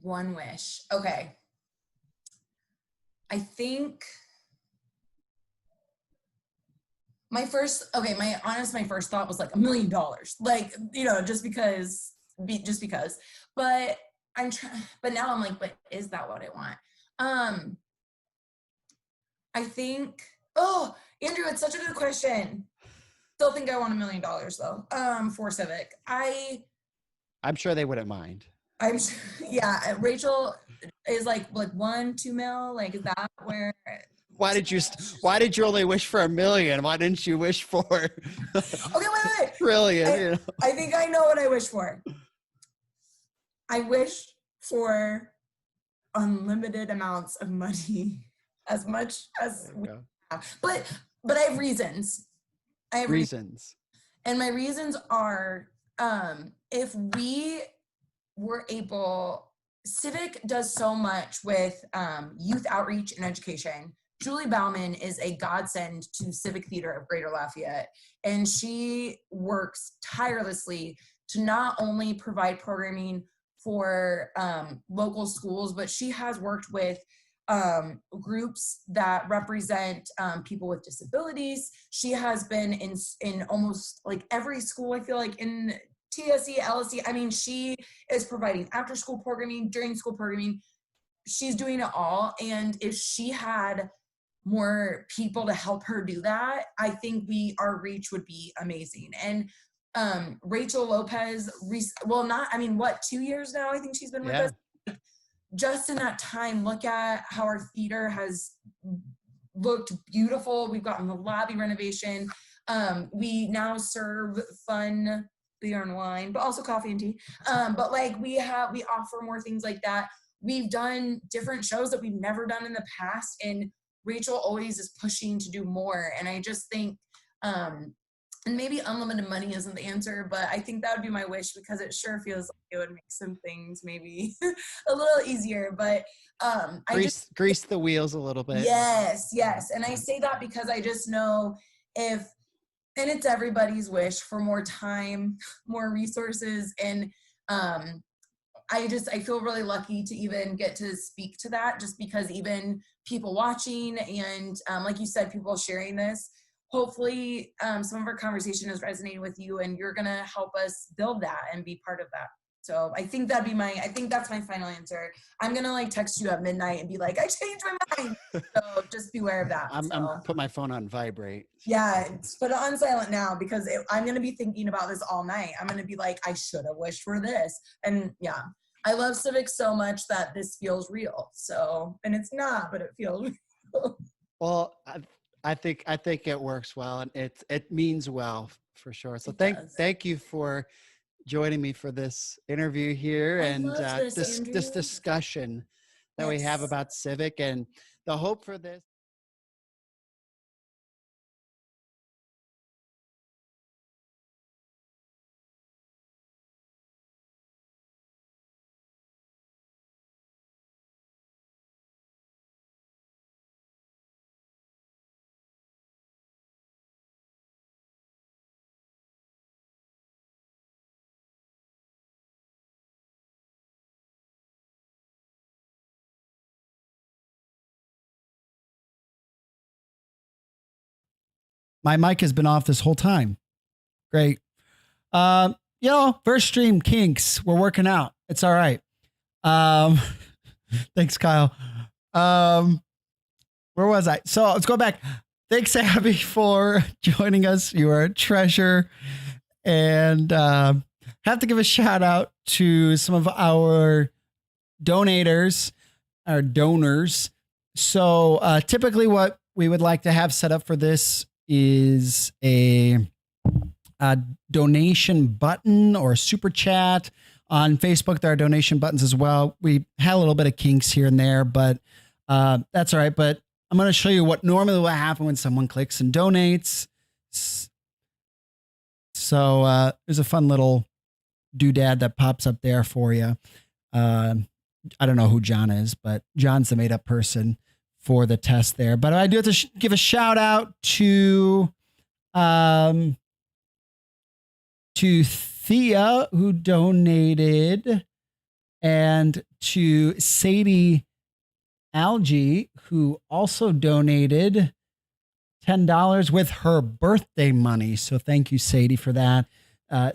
One wish. Okay. I think my first thought was like $1 million. Like, just because. But but now I'm like, but is that what I want? I think, oh, Andrew, it's such a good question. Still think I want $1 million though, for Civic. I'm sure they wouldn't mind. I'm sure, yeah. Rachel is like 1-2 mil. Like, is that where? Why did you only wish for $1 million? Why didn't you wish for? Okay, wait. Trillion. I think I know what I wish for. I wish for unlimited amounts of money, as much as we have. But I have reasons. Reasons. And my reasons are, if we were able, Civic does so much with youth outreach and education. Julie Bauman is a godsend to Civic Theater of Greater Lafayette, and she works tirelessly to not only provide programming for local schools, but she has worked with groups that represent people with disabilities. She has been in almost like every school, I feel like, in TSE, LSE. I mean, she is providing after school programming, during school programming. She's doing it all. And if she had more people to help her do that, I think our reach would be amazing. And Rachel Lopez, 2 years now, I think she's been with us. Just in that time, look at how our theater has looked beautiful. We've gotten the lobby renovation. We now serve fun beer and wine, but also coffee and tea. But like we offer more things like that. We've done different shows that we've never done in the past, and Rachel always is pushing to do more. And I just think, and maybe unlimited money isn't the answer, but I think that would be my wish, because it sure feels like it would make some things maybe a little easier. But grease the wheels a little bit. Yes. And I say that because I just know and it's everybody's wish for more time, more resources. And I feel really lucky to even get to speak to that, just because even people watching and like you said, people sharing this, hopefully some of our conversation is resonating with you, and you're going to help us build that and be part of that. So I think that's my final answer. I'm going to text you at midnight and be like, I changed my mind. So just beware of that. I'm put my phone on vibrate. Yeah. Put it on silent now, because I'm going to be thinking about this all night. I'm going to be like, I should have wished for this. And yeah. I love Civic so much that this feels real. So, and it's not, but it feels real. Well, I think it works well, and it means well for sure. So It thank does. thank you for joining me for this interview here I and love this, this Andrew. discussion that we have Yes. about Civic, and the hope for this. My mic has been off this whole time. Great. First stream kinks. We're working out. It's all right. Thanks, Kyle. Where was I? So let's go back. Thanks, Abby, for joining us. You are a treasure. And have to give a shout out to some of our donors. So typically what we would like to have set up for this is a donation button or super chat. On Facebook, there are donation buttons as well. We had a little bit of kinks here and there, but that's all right. But I'm going to show you what normally will happen when someone clicks and donates. So there's a fun little doodad that pops up there for you. I don't know who John is, but John's the made up person for the test there. But I do have to give a shout out to Thea, who donated, and to Sadie Algie, who also donated $10 with her birthday money. So thank you, Sadie, for that.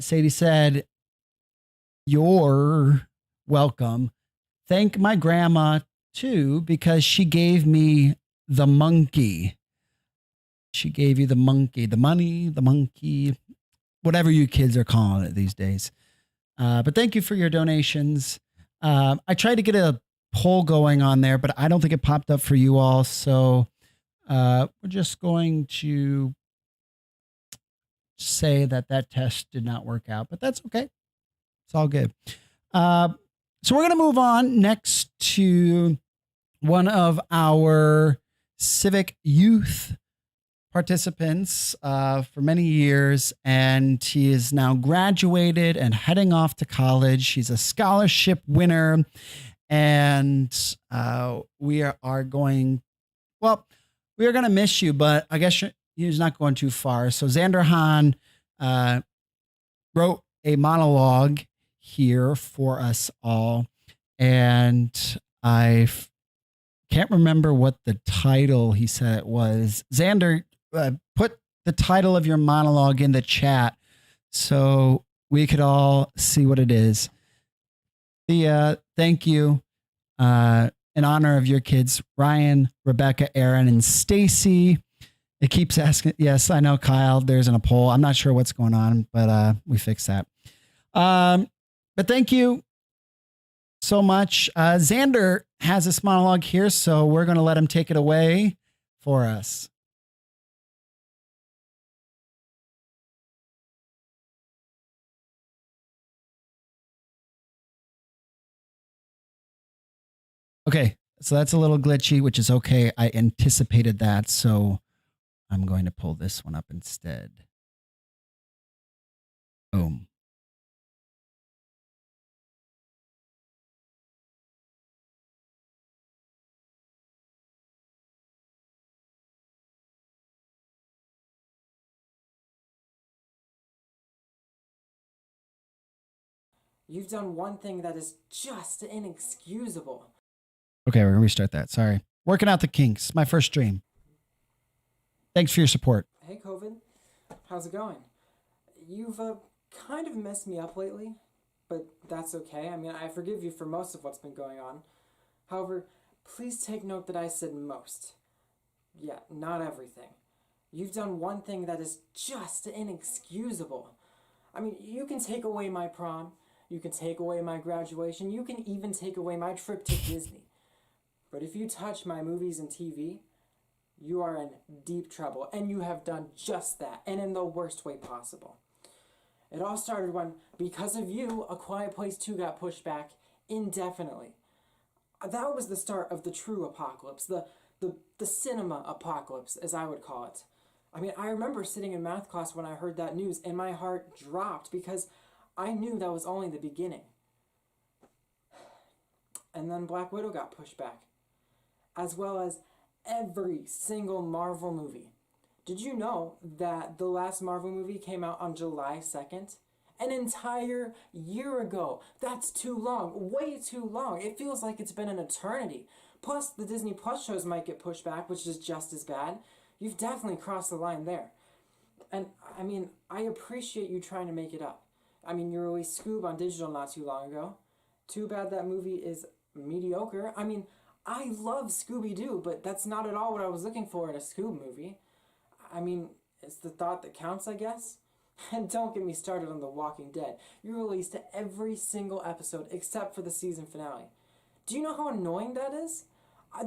Sadie said, "You're welcome. Thank my grandma too, because she gave me the monkey." She gave you the monkey, the money, the monkey, whatever you kids are calling it these days. But thank you for your donations. I tried to get a poll going on there, but I don't think it popped up for you all. So we're just going to say that test did not work out, but that's okay. It's all good. So we're going to move on next to one of our Civic youth participants for many years, and he is now graduated and heading off to college. He's a scholarship winner, and we are going to miss you, but I guess he's not going too far. So Xander Haan wrote a monologue here for us all, and I can't remember what the title he said it was. Xander, put the title of your monologue in the chat so we could all see what it is. Thank you. In honor of your kids, Ryan, Rebecca, Aaron, and Stacy. It keeps asking. Yes, I know, Kyle. There's a poll. I'm not sure what's going on, but we fixed that. But thank you so much. Xander has this monologue here, so we're going to let him take it away for us. Okay, so that's a little glitchy, which is okay. I anticipated that, so I'm going to pull this one up instead. Boom. You've done one thing that is just inexcusable. Okay, we're going to restart that. Sorry. Working out the kinks. My first stream. Thanks for your support. Hey, COVID. How's it going? You've kind of messed me up lately, but that's okay. I mean, I forgive you for most of what's been going on. However, please take note that I said most. Yeah, not everything. You've done one thing that is just inexcusable. I mean, you can take away my prom, You can take away my graduation. You can even take away my trip to Disney. But if you touch my movies and TV, you are in deep trouble. And you have done just that, and in the worst way possible. It all started when, because of you, A Quiet Place 2 got pushed back indefinitely. That was the start of the true apocalypse, the cinema apocalypse, as I would call it. I mean, I remember sitting in math class when I heard that news, and my heart dropped because I knew that was only the beginning. And then Black Widow got pushed back, as well as every single Marvel movie. Did you know that the last Marvel movie came out on July 2nd? An entire year ago. That's too long. Way too long. It feels like it's been an eternity. Plus, the Disney Plus shows might get pushed back, which is just as bad. You've definitely crossed the line there. And, I mean, I appreciate you trying to make it up. I mean, you released Scoob on digital not too long ago. Too bad that movie is mediocre. I mean, I love Scooby-Doo, but that's not at all what I was looking for in a Scoob movie. I mean, it's the thought that counts, I guess. And don't get me started on The Walking Dead. You released every single episode except for the season finale. Do you know how annoying that is?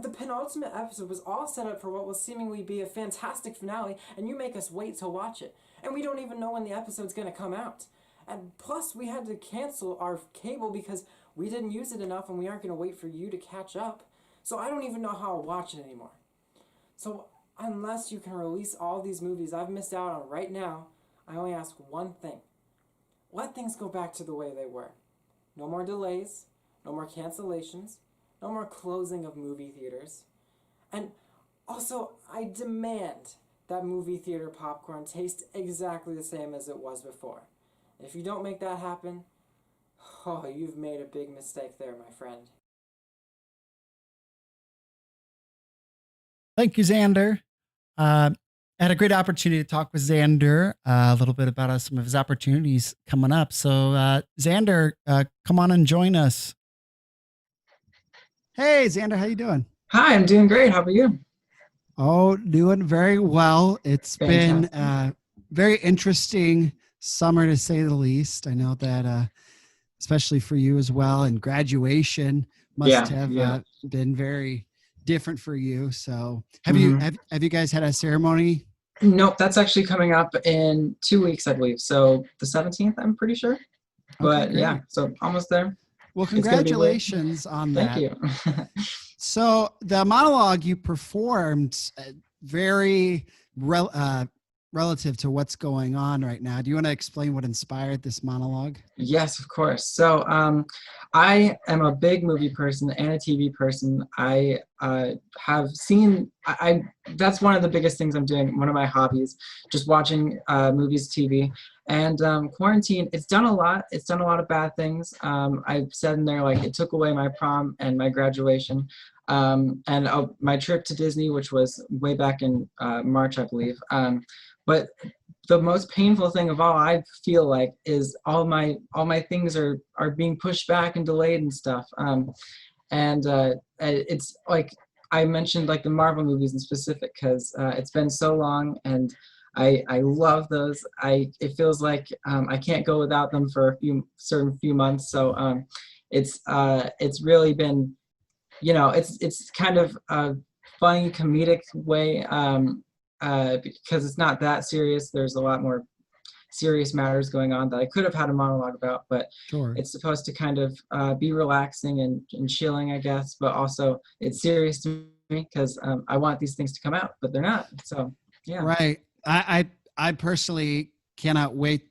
The penultimate episode was all set up for what will seemingly be a fantastic finale, and you make us wait to watch it. And we don't even know when the episode's going to come out. And plus, we had to cancel our cable because we didn't use it enough and we aren't going to wait for you to catch up. So I don't even know how I'll watch it anymore. So unless you can release all these movies I've missed out on right now, I only ask one thing. Let things go back to the way they were. No more delays, no more cancellations, no more closing of movie theaters. And also, I demand that movie theater popcorn taste exactly the same as it was before. If you don't make that happen, oh, you've made a big mistake there, my friend. Thank you, Xander. I had a great opportunity to talk with Xander a little bit about some of his opportunities coming up. So, Xander, come on and join us. Hey, Xander, how you doing? Hi, I'm doing great. How are you? Oh, doing very well. It's been a very interesting summer, to say the least. I know that, especially for you as well, and graduation must have been very different for you. So, have you guys had a ceremony? Nope, that's actually coming up in 2 weeks, I believe. So the 17th, I'm pretty sure. But Okay, yeah, so almost there. Well, congratulations on that. Thank you. So the monologue you performed, very relative to what's going on right now. Do you want to explain what inspired this monologue? Yes, of course. So I am a big movie person and a TV person. I have seen, that's one of the biggest things I'm doing, one of my hobbies, just watching movies, TV. And quarantine, it's done a lot. It's done a lot of bad things. I've said in there, like, it took away my prom and my graduation. And my trip to Disney, which was way back in March, I believe. But the most painful thing of all, I feel like, is all my things are being pushed back and delayed and stuff. And it's like I mentioned, like the Marvel movies in specific, because it's been so long, and I love those. It feels like I can't go without them for a few months. So it's really been, it's kind of a funny comedic way. Because it's not that serious. There's a lot more serious matters going on that I could have had a monologue about, but Sure. It's supposed to kind of be relaxing and chilling, I guess, but also it's serious to me because I want these things to come out, but they're not. So, yeah. Right. I personally cannot wait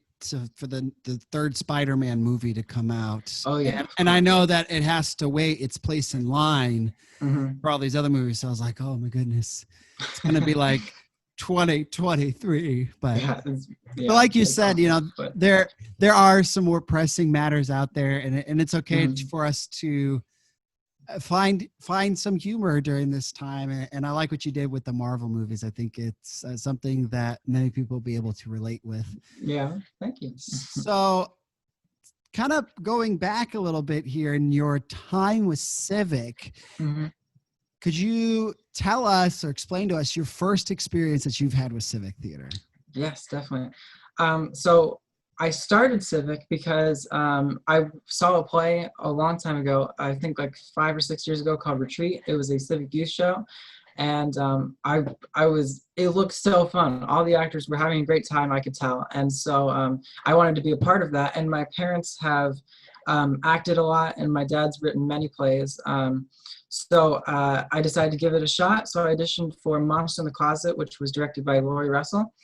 for the third Spider-Man movie to come out. Oh, yeah. And I know that it has to wait its place in line for all these other movies. So I was like, oh my goodness, it's going to be like 2023, but like you said, there are some more pressing matters out there, and it's okay for us to find some humor during this time. And I like what you did with the Marvel movies. I think it's something that many people will be able to relate with. Yeah, thank you. So, kind of going back a little bit here in your time with Civic. Could you tell us or explain to us your first experience that you've had with Civic Theater? Yes, definitely. So I started Civic because I saw a play a long time ago, I think like 5 or 6 years ago, called Retreat. It was a Civic youth show, and it looked so fun. All the actors were having a great time, I could tell, and so I wanted to be a part of that. And my parents have acted a lot, and my dad's written many plays. So I decided to give it a shot. So I auditioned for Monster in the Closet, which was directed by Laurie Russell.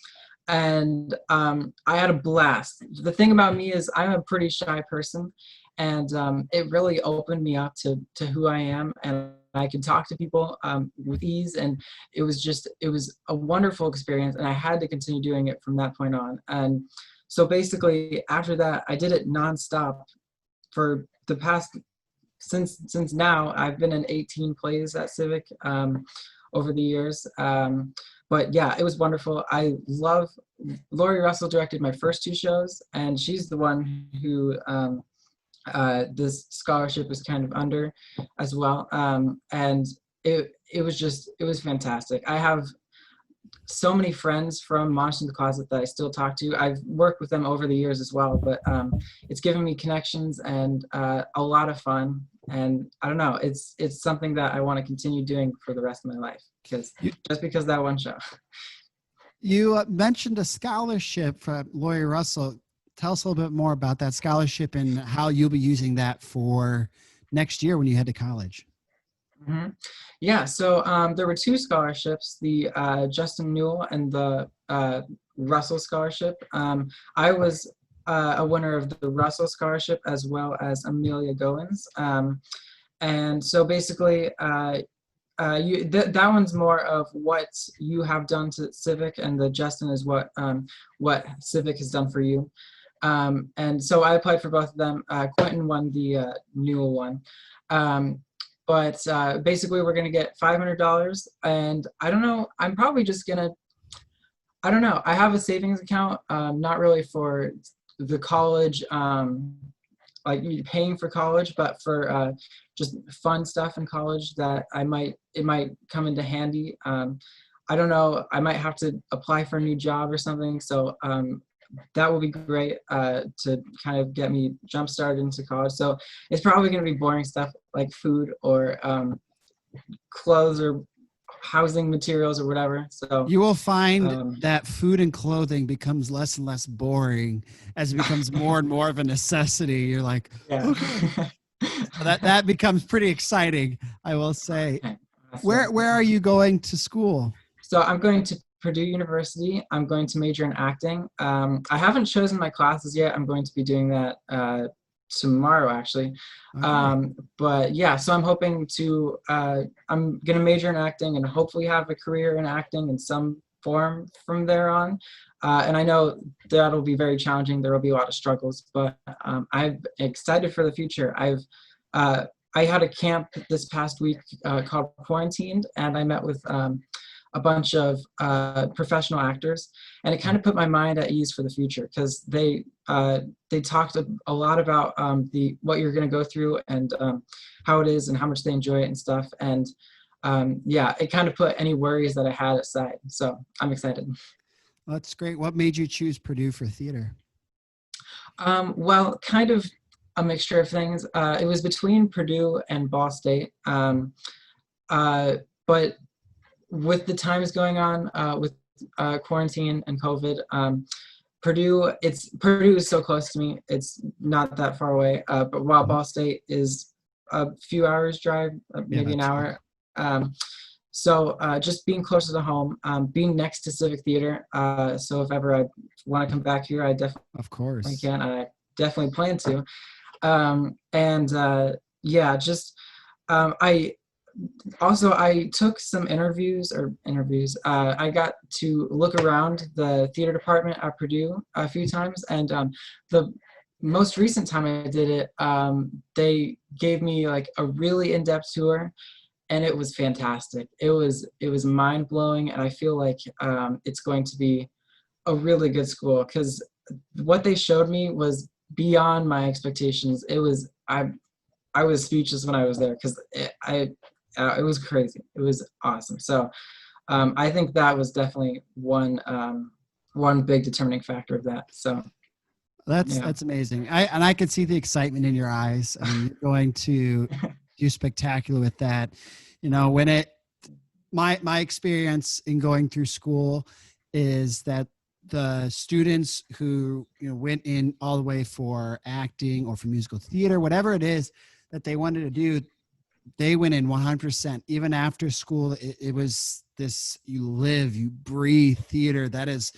And I had a blast. The thing about me is I'm a pretty shy person, and it really opened me up to who I am, and I could talk to people with ease, and it was a wonderful experience, and I had to continue doing it from that point on. And so basically after that, I did it nonstop for the past, since now. I've been in 18 plays at Civic over the years. But yeah, it was wonderful. I love, Laurie Russell directed my first 2 shows, and she's the one who this scholarship is kind of under as well. And it was fantastic. I have so many friends from Monster in the Closet that I still talk to. I've worked with them over the years as well, but it's given me connections and a lot of fun. And I don't know, it's something that I want to continue doing for the rest of my life, because that one show. You mentioned a scholarship from Laurie Russell. Tell us a little bit more about that scholarship and how you'll be using that for next year when you head to college. Mm-hmm. Yeah, so there were 2 scholarships, the Justin Newell and the Russell Scholarship. I was a winner of the Russell Scholarship as well as Amelia Goins. And so basically, that one's more of what you have done to Civic, and the Justin is what Civic has done for you. And so I applied for both of them. Quentin won the Newell one. But basically we're going to get $500, and I don't know, I'm probably just going to, I don't know, I have a savings account, not really for the college, like paying for college, but for just fun stuff in college that it might come into handy. I don't know, I might have to apply for a new job or something, so that will be great to kind of get me jump started into college. So it's probably going to be boring stuff like food or clothes or housing materials or whatever. So you will find that food and clothing becomes less and less boring as it becomes more and more of a necessity. You're like, yeah. Okay. So that becomes pretty exciting, I will say. Okay. Where are you going to school? So I'm going to Purdue University. I'm going to major in acting. I haven't chosen my classes yet. I'm going to be doing that tomorrow, actually. Okay. But yeah, so I'm hoping to, I'm going to major in acting and hopefully have a career in acting in some form from there on. And I know that'll be very challenging. There will be a lot of struggles, but I'm excited for the future. I had a camp this past week called Quarantined, and I met with a bunch of professional actors, and it kind of put my mind at ease for the future, because they talked a lot about what you're going to go through and how it is and how much they enjoy it and stuff. And yeah, it kind of put any worries that I had aside. So I'm excited. That's great. What made you choose Purdue for theater? Well, kind of a mixture of things. It was between Purdue and Ball State. But with the times going on with quarantine and COVID, Purdue is so close to me. It's not that far away. But while Ball State is a few hours drive, maybe an hour. So just being closer to home, being next to Civic Theater. So if ever I want to come back here, I definitely can. I definitely plan to. Yeah, just I took some interviews. I got to look around the theater department at Purdue a few times, and the most recent time I did it, they gave me like a really in-depth tour, and it was fantastic. It was mind-blowing, and I feel like it's going to be a really good school, because what they showed me was beyond my expectations. I was speechless when I was there, because it was crazy. It was awesome. So I think that was definitely one big determining factor of that. So That's amazing. I could see the excitement in your eyes. I mean, you're going to do spectacular with that. You know, my experience in going through school is that the students who, you know, went in all the way for acting or for musical theater, whatever it is that they wanted to do, they went in 100%. Even after school, it was this, you live, you breathe theater. That is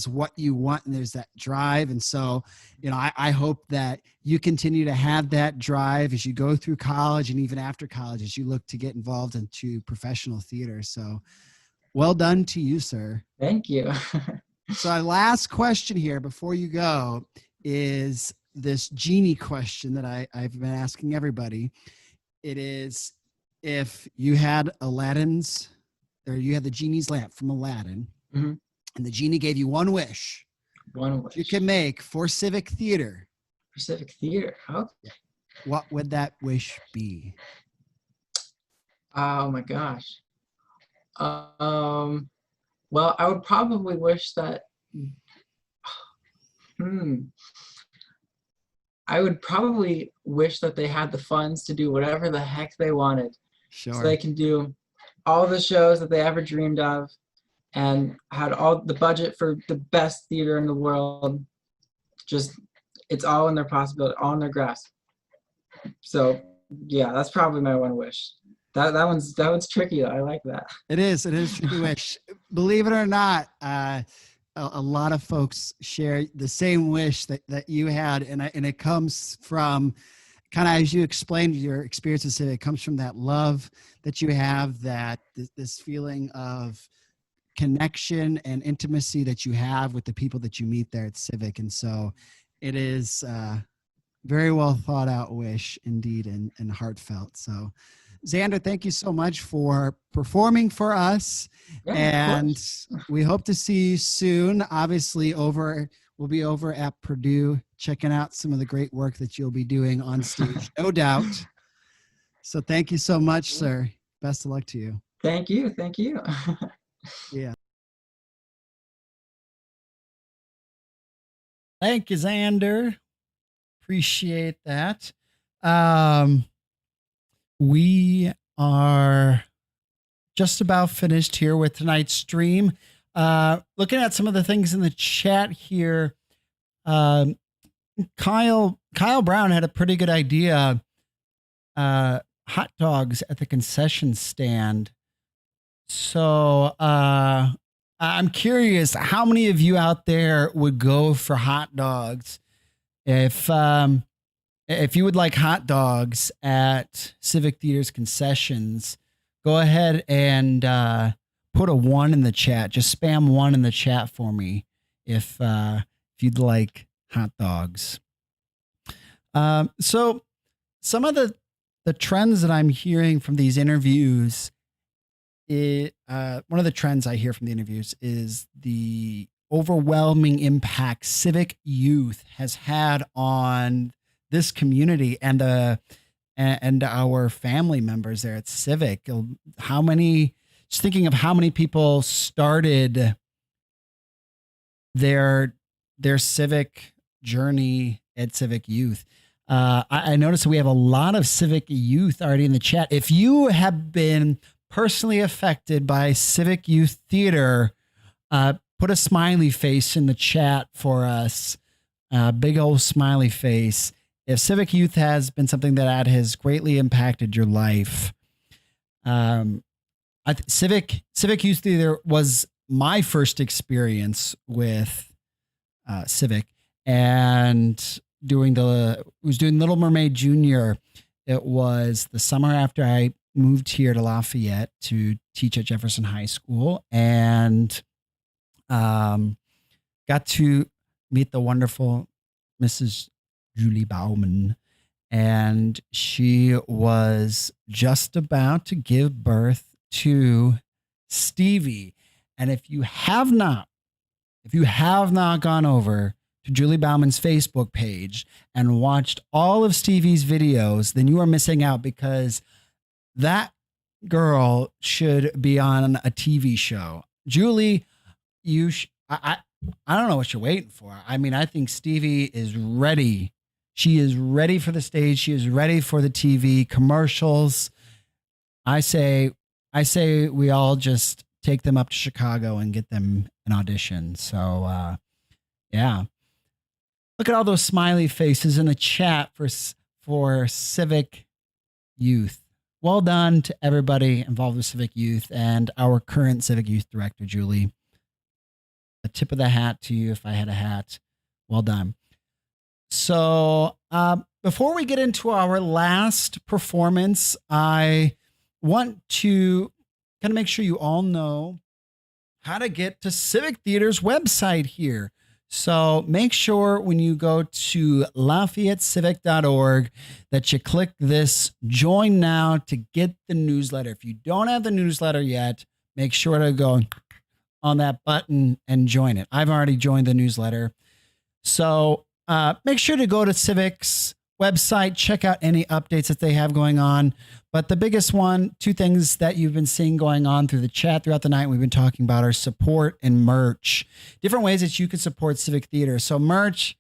what you want. And there's that drive. And so, you know, I hope that you continue to have that drive as you go through college and even after college, as you look to get involved into professional theater. So well done to you, sir. Thank you. So our last question here before you go is this genie question that I've been asking everybody. It is, if you had you had the genie's lamp from Aladdin, Mhm. and the genie gave you one wish you can make for Civic Theater. For Civic Theater. Okay. What would that wish be? Oh my gosh. Well, I would probably wish that. I would probably wish that they had the funds to do whatever the heck they wanted. Sure. So they can do all the shows that they ever dreamed of, and had all the budget for the best theater in the world. Just, it's all in their possibility, all in their grasp. So yeah, that's probably my one wish. That one's tricky though. I like that. It is a tricky wish. Believe it or not, a lot of folks share the same wish that you had, and it comes from kind of, as you explained your experience with Civic, it comes from that love that you have, that this feeling of connection and intimacy that you have with the people that you meet there at Civic. And so it is very well thought out wish indeed, and heartfelt. So Xander, thank you so much for performing for us. Yeah, and we hope to see you soon. Obviously we'll be over at Purdue checking out some of the great work that you'll be doing on stage, no doubt. So thank you so much, sir. Best of luck to you. Thank you. Thank you. Yeah. Thank you, Xander. Appreciate that. We are just about finished here with tonight's stream. Looking at some of the things in the chat here, Kyle Brown had a pretty good idea. Hot dogs at the concession stand. So I'm curious, how many of you out there would go for hot dogs? If you would like hot dogs at Civic Theater's concessions, go ahead and put a 1 in the chat. Just spam 1 in the chat for me if you'd like hot dogs. So some of the trends that I'm hearing from these interviews, one of the trends I hear from the interviews is the overwhelming impact Civic youth has had on this community and our family members there at Civic. Just thinking of how many people started their civic journey at Civic Youth. I noticed we have a lot of Civic Youth already in the chat. If you have been personally affected by Civic Youth Theater, put a smiley face in the chat for us. Big old smiley face. If Civic Youth has been something that has greatly impacted your life, Civic Youth Theater was my first experience with Civic, and doing Little Mermaid Junior. It was the summer after I moved here to Lafayette to teach at Jefferson High School, and got to meet the wonderful Mrs. Julie Bauman, and she was just about to give birth to Stevie. And if you have not gone over to Julie Bauman's Facebook page and watched all of Stevie's videos, then you are missing out, because that girl should be on a TV show. Julie, I don't know what you're waiting for. I mean, I think Stevie is ready. She is ready for the stage. She is ready for the TV commercials. I say we all just take them up to Chicago and get them an audition. So, yeah. Look at all those smiley faces in the chat for Civic Youth. Well done to everybody involved with Civic Youth and our current Civic Youth Director, Julie. A tip of the hat to you if I had a hat. Well done. So before we get into our last performance, I want to kind of make sure you all know how to get to Civic Theater's website here. So make sure when you go to LafayetteCivic.org that you click this join now to get the newsletter. If you don't have the newsletter yet, make sure to go on that button and join it. I've already joined the newsletter. So make sure to go to Civic's website, check out any updates that they have going on. But the biggest one, two things that you've been seeing going on through the chat throughout the night, we've been talking about are support and merch. Different ways that you can support Civic Theater. So merch,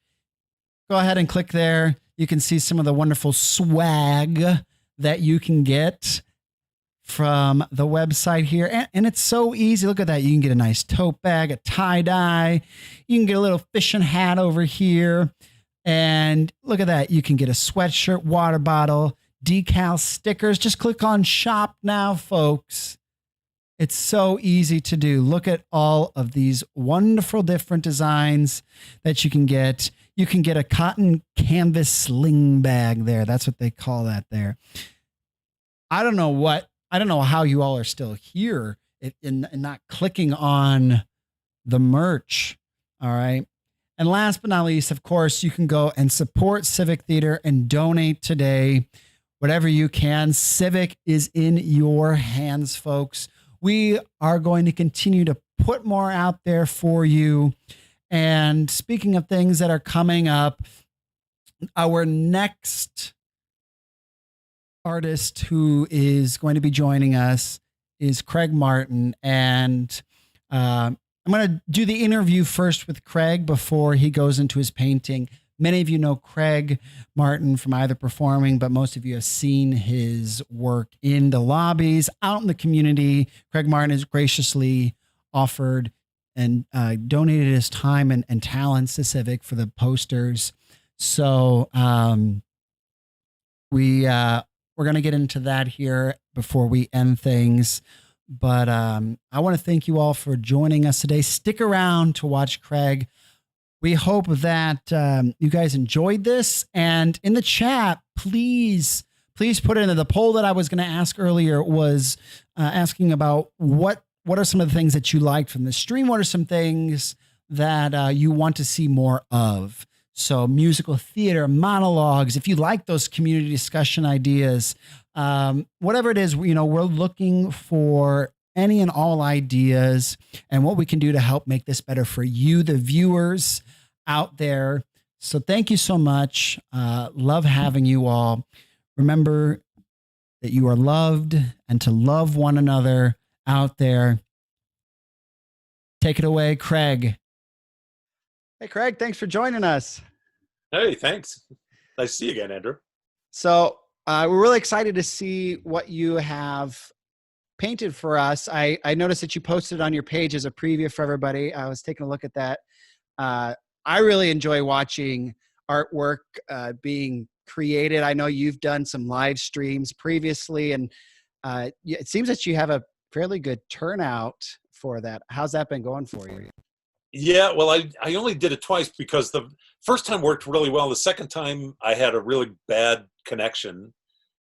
go ahead and click there. You can see some of the wonderful swag that you can get from the website here. And it's so easy. Look at that. You can get a nice tote bag, a tie-dye. You can get a little fishing hat over here. And look at that. You can get a sweatshirt, water bottle, decal stickers. Just click on shop now, folks. It's so easy to do. Look at all of these wonderful different designs that you can get. You can get a cotton canvas sling bag there. That's what they call that there. I don't know how you all are still here and not clicking on the merch. All right. And last but not least, of course, you can go and support Civic Theater and donate today, whatever you can. Civic is in your hands, folks. We are going to continue to put more out there for you. And speaking of things that are coming up, our next artist who is going to be joining us is Craig Martin. And I'm going to do the interview first with Craig before he goes into his painting. Many of you know Craig Martin from either performing, but most of you have seen his work in the lobbies, out in the community. Craig Martin has graciously offered and donated his time and talents to Civic for the posters. So we're going to get into that here before we end things. But I want to thank you all for joining us today. Stick around to watch Craig. We hope that you guys enjoyed this. And in the chat, please put in the poll that I was going to ask earlier was asking about what are some of the things that you liked from the stream? What are some things that you want to see more of? So musical theater, monologues, if you like those community discussion ideas, whatever it is, we're looking for any and all ideas and what we can do to help make this better for you, the viewers out there. So thank you so much. Love having you all. Remember that you are loved and to love one another out there. Take it away, Craig. Hey, Craig, thanks for joining us. Hey, thanks. Nice to see you again, Andrew. So we're really excited to see what you have painted for us. I noticed that you posted on your page as a preview for everybody. I was taking a look at that. I really enjoy watching artwork being created. I know you've done some live streams previously, and it seems that you have a fairly good turnout for that. How's that been going for you? Yeah, well, I only did it twice because the first time worked really well. The second time I had a really bad connection.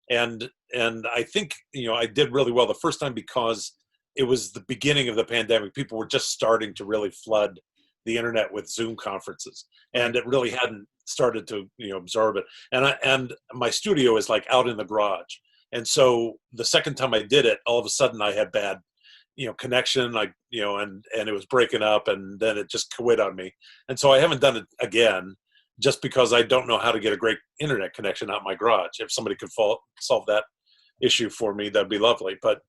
And I think, I did really well the first time because it was the beginning of the pandemic. People were just starting to really flood the internet with Zoom conferences, and it really hadn't started to, absorb it. And my studio is like out in the garage. And so the second time I did it, all of a sudden I had bad connection, and it was breaking up, and then it just quit on me. And so I haven't done it again just because I don't know how to get a great internet connection out my garage. If somebody could solve that issue for me, that'd be lovely. But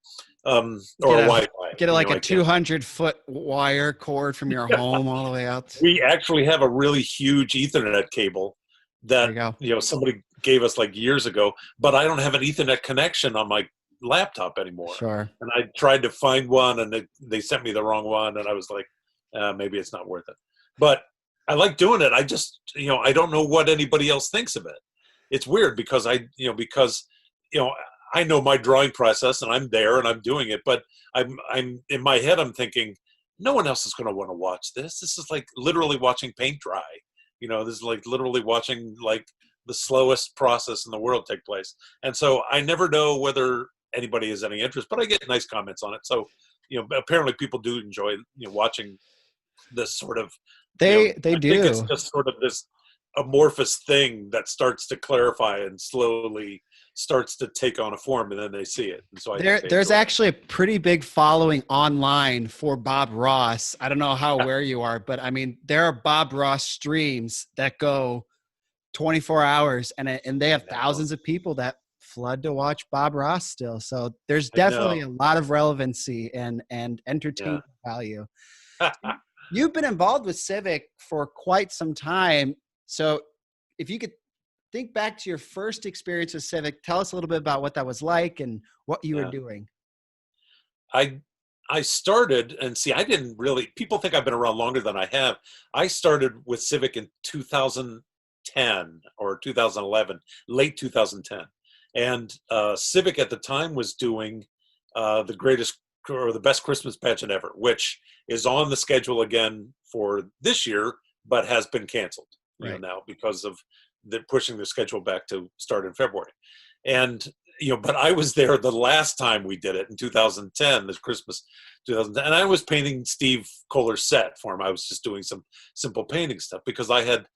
or Get a- Wi-Fi. Get like I a can't. 200-foot wire cord from your home all the way out. We actually have a really huge Ethernet cable There that you go. somebody gave us like years ago, but I don't have an Ethernet connection on my laptop anymore. Sure. And I tried to find one, and they sent me the wrong one, and I was like, maybe it's not worth it. But I like doing it. I just I don't know what anybody else thinks of it. It's weird because I know my drawing process, and I'm there and I'm doing it, but I'm in my head I'm thinking no one else is going to want to watch this. This is like literally watching paint dry. This is like literally watching like the slowest process in the world take place. And so I never know whether anybody has any interest, but I get nice comments on it. So, apparently people do enjoy, watching this sort of, They I do. think it's just sort of this amorphous thing that starts to clarify and slowly starts to take on a form, and then they see it. And so There's actually a pretty big following online for Bob Ross. I don't know how aware you are, but I mean, there are Bob Ross streams that go 24 hours and they have thousands of people that flood to watch Bob Ross still. So there's definitely a lot of relevancy and entertainment value. You've been involved with Civic for quite some time. So if you could think back to your first experience with Civic, tell us a little bit about what that was like and what you were doing. I started, and see, I didn't really, people think I've been around longer than I have. I started with Civic in 2010 or 2011, late 2010. And Civic at the time was doing the greatest or the best Christmas pageant ever, which is on the schedule again for this year, but has been canceled now because of pushing the schedule back to start in February. And but I was there the last time we did it in 2010, this Christmas 2010, and I was painting Steve Kohler's set for him. I was just doing some simple painting stuff because I had,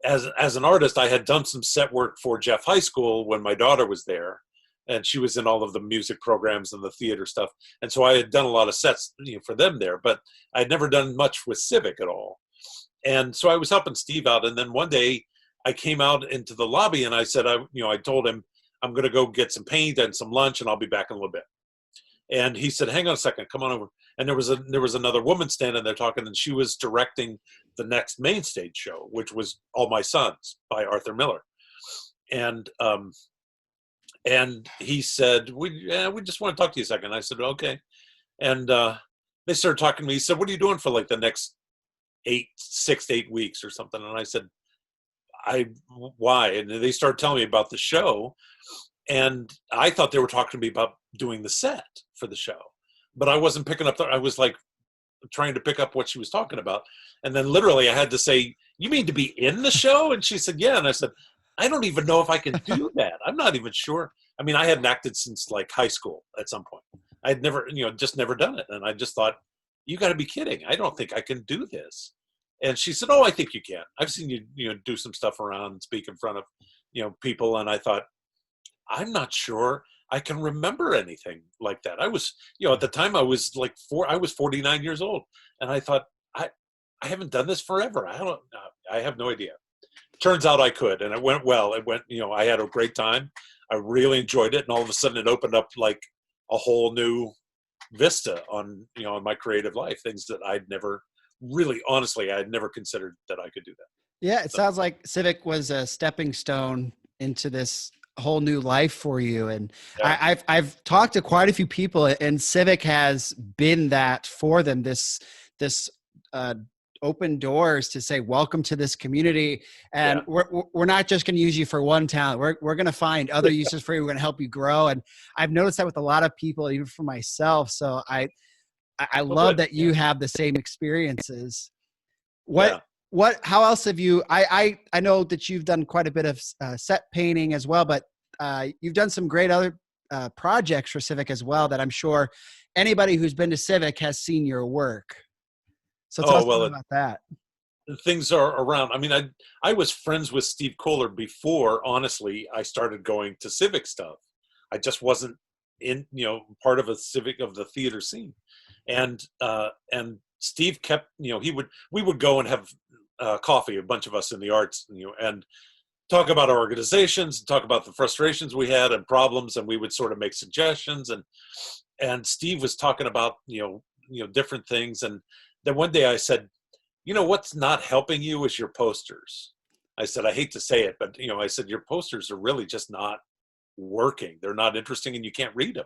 as an artist, I had done some set work for Jeff High School when my daughter was there, and she was in all of the music programs and the theater stuff. And so I had done a lot of sets for them there, but I'd never done much with Civic at all. And so I was helping Steve out. And then one day I came out into the lobby and I said, I told him, I'm going to go get some paint and some lunch and I'll be back in a little bit. And he said, hang on a second, come on over. And there was another woman standing there talking, and she was directing the next main stage show, which was All My Sons by Arthur Miller. And he said, we just want to talk to you a second. I said, okay. And they started talking to me. He said, what are you doing for like the next 6 to 8 weeks or something? And I said, why? And they started telling me about the show. And I thought they were talking to me about doing the set for the show, but I wasn't picking up. I was like trying to pick up what she was talking about. And then literally I had to say, you mean to be in the show? And she said, yeah. And I said, I don't even know if I can do that. I'm not even sure. I mean, I hadn't acted since like high school at some point. I'd never, just never done it. And I just thought, you got to be kidding. I don't think I can do this. And she said, oh, I think you can. I've seen you, do some stuff around and speak in front of, people. And I thought, I'm not sure I can remember anything like that. I was, at the time I was like I was 49 years old. And I thought, I haven't done this forever. I have no idea. Turns out I could. And it went well. It went, I had a great time. I really enjoyed it. And all of a sudden it opened up like a whole new vista on, on my creative life, things that I'd never really, honestly, I'd never considered that I could do that. Yeah, it sounds like Civic was a stepping stone into this whole new life for you. And yeah. I've talked to quite a few people, and Civic has been that for them. This open doors to say, welcome to this community. And we're not just going to use you for one talent. We're going to find other uses for you. We're going to help you grow. And I've noticed that with a lot of people, even for myself. So I love that you have the same experiences. How else have you, I know that you've done quite a bit of set painting as well, but you've done some great other projects for Civic as well that I'm sure anybody who's been to Civic has seen your work. So tell us about that. Things are around. I mean, I was friends with Steve Kohler before, honestly, I started going to Civic stuff. I just wasn't in, part of the theater scene. And Steve kept, we would go and have coffee, a bunch of us in the arts, and talk about our organizations, talk about the frustrations we had and problems, and we would sort of make suggestions. And Steve was talking about different things, and then one day I said, what's not helping you is your posters. I said, I hate to say it, but I said your posters are really just not working. They're not interesting, and you can't read them.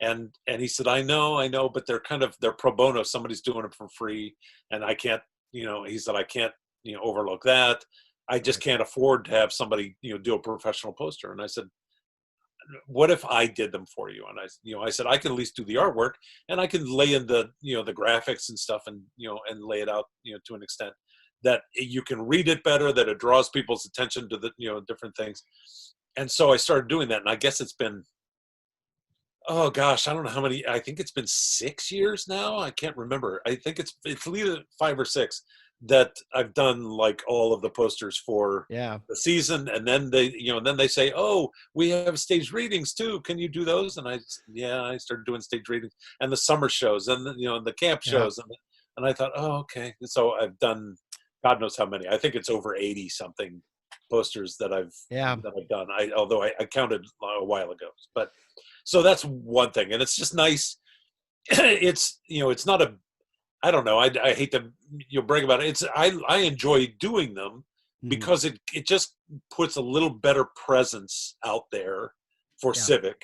And he said, I know, but they're pro bono. Somebody's doing it for free, and I can't. He said, I can't overlook that. I just can't afford to have somebody do a professional poster. And I said, what if I did them for you? And I said, I can at least do the artwork, and I can lay in the the graphics and stuff, and and lay it out to an extent that you can read it better, that it draws people's attention to the different things. And so I started doing that, and I guess it's been, oh gosh, I don't know how many. I think it's been 6 years now. I can't remember. I think it's either 5 or 6 that I've done like all of the posters for the season. And then they say, oh, we have stage readings too. Can you do those? And I started doing stage readings and the summer shows and the camp shows. And I thought, oh, okay. So I've done, God knows how many. I think it's over 80 something posters that I've done. Although I counted a while ago, but so that's one thing. And it's just nice. It's not a, I don't know. I hate to brag about it. I enjoy doing them because it just puts a little better presence out there for Civic,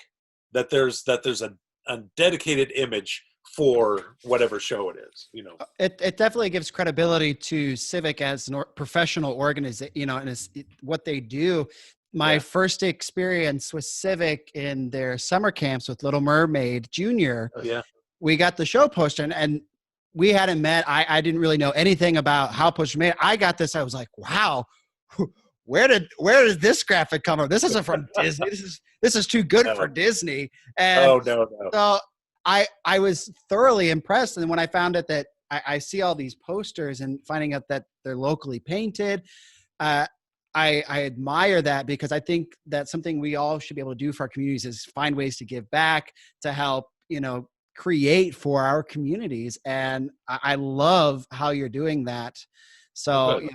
that there's a dedicated image for whatever show it is. It definitely gives credibility to Civic as a professional organization. And what they do. My first experience with Civic in their summer camps with Little Mermaid Junior. We got the show poster and we hadn't met. I didn't really know anything about how posters made. I got this. I was like, wow, where did this graphic come from? This isn't from Disney. This is too good for Disney. And so I was thoroughly impressed. And when I found out that I see all these posters and finding out that they're locally painted, I admire that, because I think that's something we all should be able to do for our communities, is find ways to give back, to help, create for our communities. And I love how you're doing that. So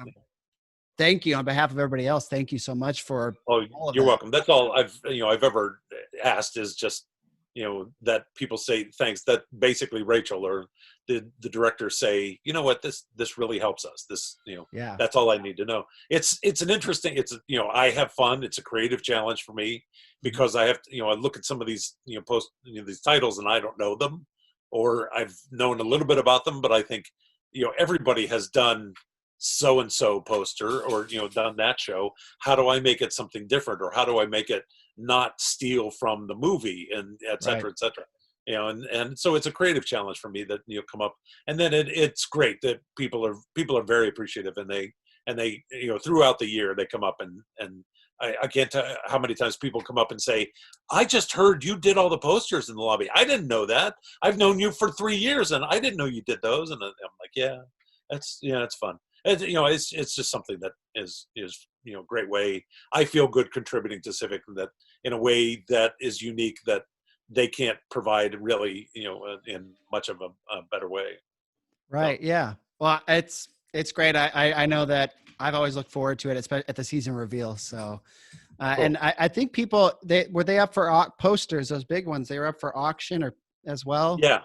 thank you on behalf of everybody else. Thank you so much for you're welcome. That's all I've ever asked, is just that people say thanks, that basically Rachel or the director say, what, this really helps us, this that's all I need to know. It's an interesting, I have fun. It's a creative challenge for me, because I have to, I look at some of these these titles and I don't know them, or I've known a little bit about them, but I think everybody has done so and so poster, or done that show. How do I make it something different, or how do I make it not steal from the movie, and et cetera, et cetera. And so it's a creative challenge for me that come up, and then it's great that people are very appreciative, and they throughout the year they come up and I can't tell how many times people come up and say, I just heard you did all the posters in the lobby. I didn't know that. I've known you for 3 years and I didn't know you did those. And I'm like, it's fun. It's just something that is great way. I feel good contributing to Civic, that in a way that is unique, that they can't provide really, in much of a better way. Right. So. Yeah. Well, it's great. I know that I've always looked forward to it, especially at the season reveal. So, cool. And I think people, were they up for posters, those big ones, they were up for auction or as well. Yeah.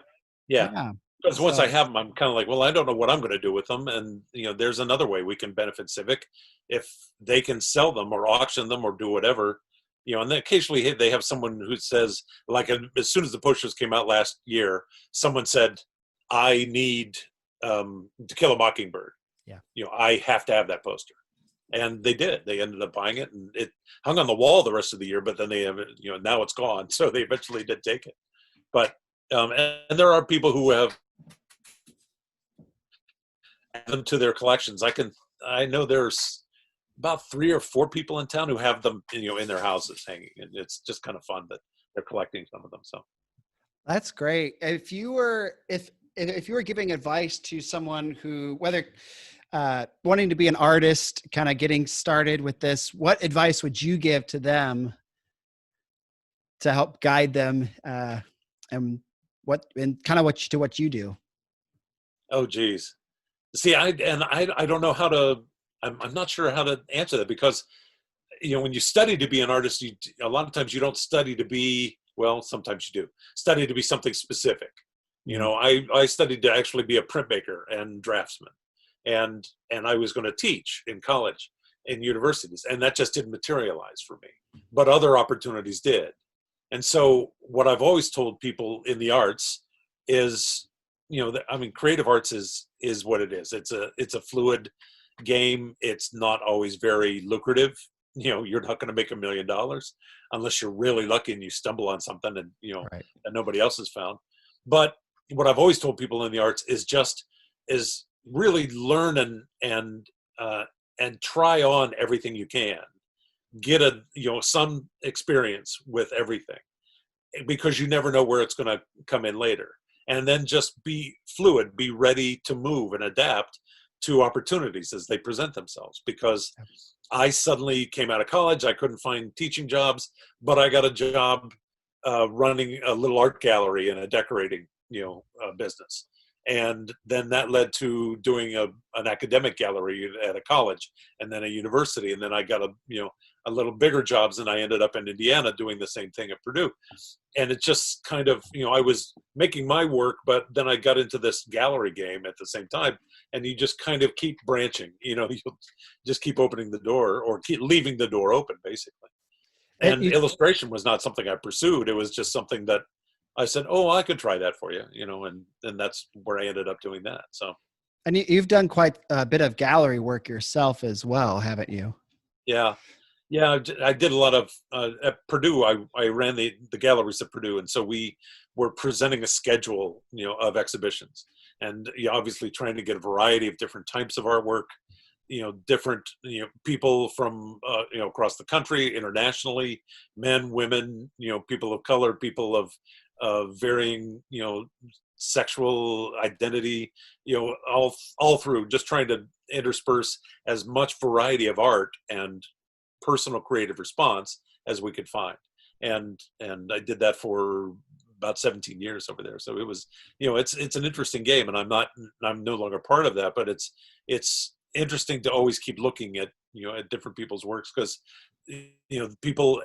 Because once I have them, I'm kind of like, well, I don't know what I'm going to do with them. And, there's another way we can benefit Civic if they can sell them or auction them or do whatever, and then occasionally they have someone who says, like, as soon as the posters came out last year, someone said, I need To Kill a Mockingbird. Yeah. I have to have that poster. And they did. They ended up buying it, and it hung on the wall the rest of the year, but then they have it, now it's gone. So they eventually did take it. But, and there are people who have them to their collections. I know there's about 3 or 4 people in town who have them, in their houses hanging, and it's just kind of fun that they're collecting some of them. So that's great. If you were giving advice to someone who, whether wanting to be an artist, kind of getting started with this, what advice would you give to them to help guide them, and what you do? Oh, geez. See, I don't know how to. I'm not sure how to answer that, because when you study to be an artist, a lot of times you don't study to be, well, sometimes you do study to be something specific. I studied to actually be a printmaker and draftsman, and I was going to teach in college, in universities, and that just didn't materialize for me. But other opportunities did. And so what I've always told people in the arts is, creative arts is what it is. It's a fluid game. It's not always very lucrative. You're not going to make $1 million unless you're really lucky and you stumble on something and, Right. that nobody else has found. But what I've always told people in the arts is really learn and try on everything you can. Get some experience with everything, because you never know where it's going to come in later. And then just be fluid, be ready to move and adapt to opportunities as they present themselves. Because I suddenly came out of college, I couldn't find teaching jobs, but I got a job running a little art gallery and a decorating business. And then that led to doing an academic gallery at a college, and then a university. And then I got a little bigger jobs, and I ended up in Indiana doing the same thing at Purdue. And it just kind of, I was making my work, but then I got into this gallery game at the same time. And you just kind of keep branching, you just keep opening the door, or keep leaving the door open, basically. And illustration was not something I pursued. It was just something that I said, oh, I could try that for you, and that's where I ended up doing that. So, and you've done quite a bit of gallery work yourself as well, haven't you? Yeah. I did a lot of at Purdue. I ran the galleries at Purdue, and so we were presenting a schedule, of exhibitions, and obviously trying to get a variety of different types of artwork, different people from across the country, internationally, men, women, people of color, people of varying sexual identity, all through, just trying to intersperse as much variety of art and personal creative response as we could find. And I did that for about 17 years over there. So it was, it's an interesting game, and I'm no longer part of that, but it's interesting to always keep looking at, at different people's works, because people,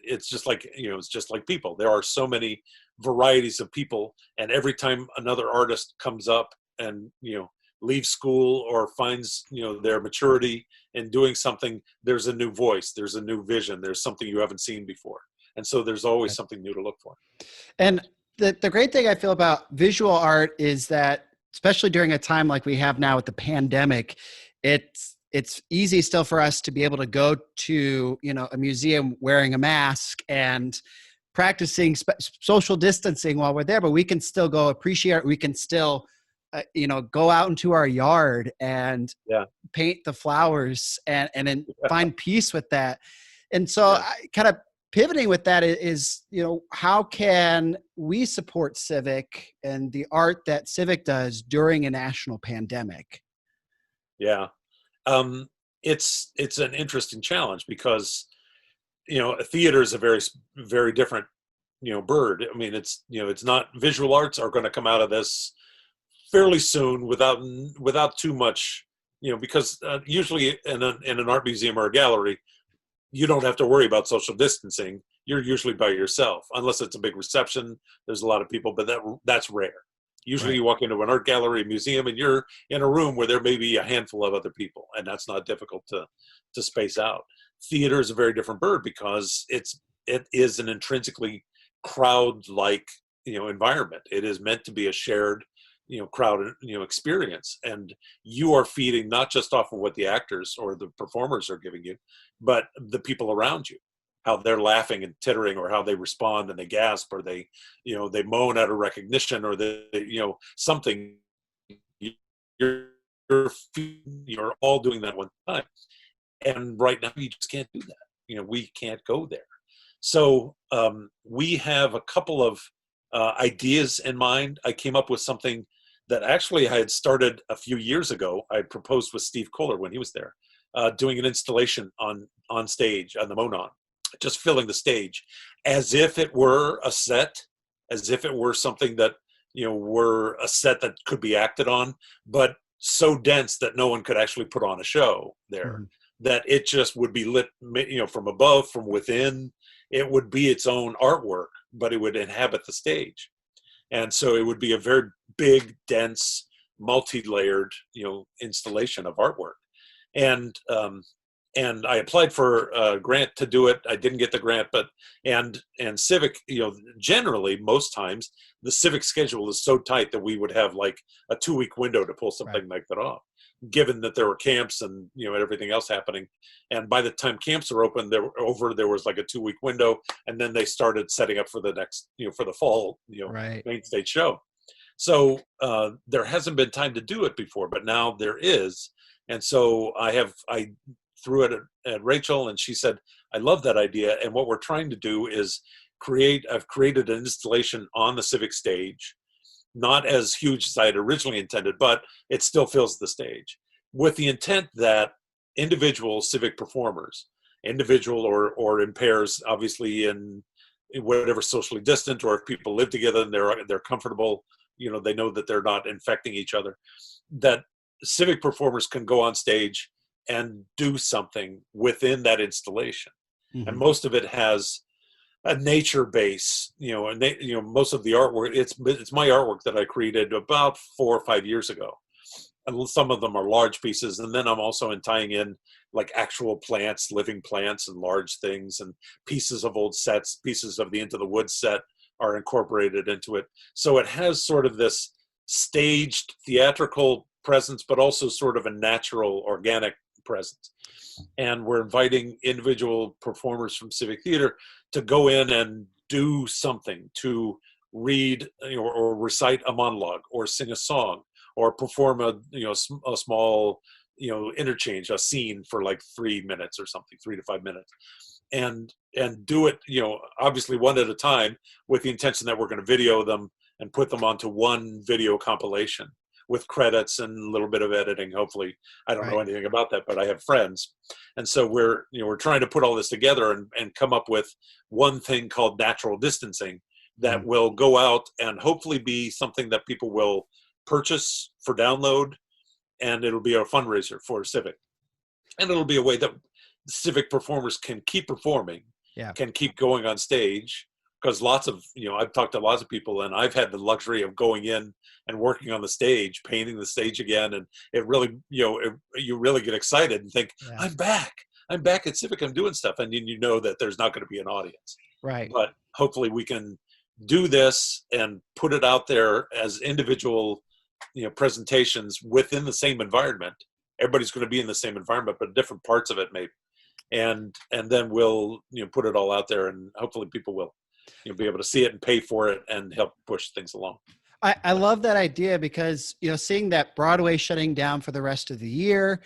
it's just like people. There are so many varieties of people, and every time another artist comes up and leaves school or finds their maturity in doing something, there's a new voice, there's a new vision, there's something you haven't seen before, and so there's always something new to look for. And the great thing I feel about visual art is that, especially during a time like we have now with the pandemic, it's easy still for us to be able to go to a museum wearing a mask and practicing social distancing while we're there, but we can still go appreciate it. We can still go out into our yard and paint the flowers and then find peace with that. And so I kind of pivoting with that is, how can we support Civic and the art that Civic does during a national pandemic? Yeah. It's an interesting challenge, because, a theater is a very, very different, bird. I mean, it's not, visual arts are going to come out of this fairly soon without too much, because usually in an art museum or a gallery, you don't have to worry about social distancing. You're usually by yourself, unless it's a big reception. There's a lot of people, but that's rare. Usually you walk into an art gallery, museum, and you're in a room where there may be a handful of other people, and that's not difficult to space out. Theater is a very different bird, because it is an intrinsically crowd-like, environment. It is meant to be a shared, crowd, experience, and you are feeding not just off of what the actors or the performers are giving you, but the people around you, how they're laughing and tittering, or how they respond and they gasp, or they moan out of recognition, or something. You're all doing that one time, and right now you just can't do that. We can't go there. So we have a couple of ideas in mind. I came up with something that actually I had started a few years ago. I proposed with Steve Kohler when he was there, doing an installation on stage on the Monon, just filling the stage as if it were a set, as if it were something that, were a set that could be acted on, but so dense that no one could actually put on a show there. that it just would be lit, from above, from within. It would be its own artwork, but it would inhabit the stage. And so it would be a very big, dense, multi-layered, installation of artwork. And I applied for a grant to do it. I didn't get the grant, and Civic, generally most times the Civic schedule is so tight that we would have like a 2-week window to pull something like that off, given that there were camps and everything else happening. And by the time camps are open, there was like a 2-week window, and then they started setting up for the next, for the fall, main stage show. So there hasn't been time to do it before, but now there is. And so I threw it at Rachel, and she said, I love that idea. And what we're trying to do is I've created an installation on the Civic stage, not as huge as I had originally intended, but it still fills the stage, with the intent that individual Civic performers, individual or in pairs, obviously in whatever socially distant, or if people live together and they're comfortable, they know that they're not infecting each other, that Civic performers can go on stage and do something within that installation. Mm-hmm. And most of it has a nature base, and most of the artwork, it's my artwork that I created about 4 or 5 years ago. And some of them are large pieces. And then I'm also tying in like actual plants, living plants and large things, and pieces of old sets, pieces of the Into the Woods set are incorporated into it. So it has sort of this staged theatrical presence, but also sort of a natural, organic presence. And we're inviting individual performers from Civic Theater to go in and do something, to read or recite a monologue, or sing a song, or perform a small interchange, a scene for like 3 minutes or something, 3 to 5 minutes, and do it obviously one at a time, with the intention that we're going to video them and put them onto one video compilation with credits and a little bit of editing. Hopefully, I don't know anything about that, but I have friends. And so we're trying to put all this together and come up with one thing called natural distancing that will go out and hopefully be something that people will purchase for download, and it'll be a fundraiser for Civic. And it'll be a way that Civic performers can keep performing, can keep going on stage. Because I've talked to lots of people, and I've had the luxury of going in and working on the stage, painting the stage again. And it really, you really get excited and think, I'm back at Civic, I'm doing stuff. And you know that there's not going to be an audience. Right. But hopefully we can do this and put it out there as individual, presentations within the same environment. Everybody's going to be in the same environment, but different parts of it maybe. And then we'll, put it all out there, and hopefully people will be able to see it and pay for it and help push things along. I love that idea, because, seeing that Broadway shutting down for the rest of the year,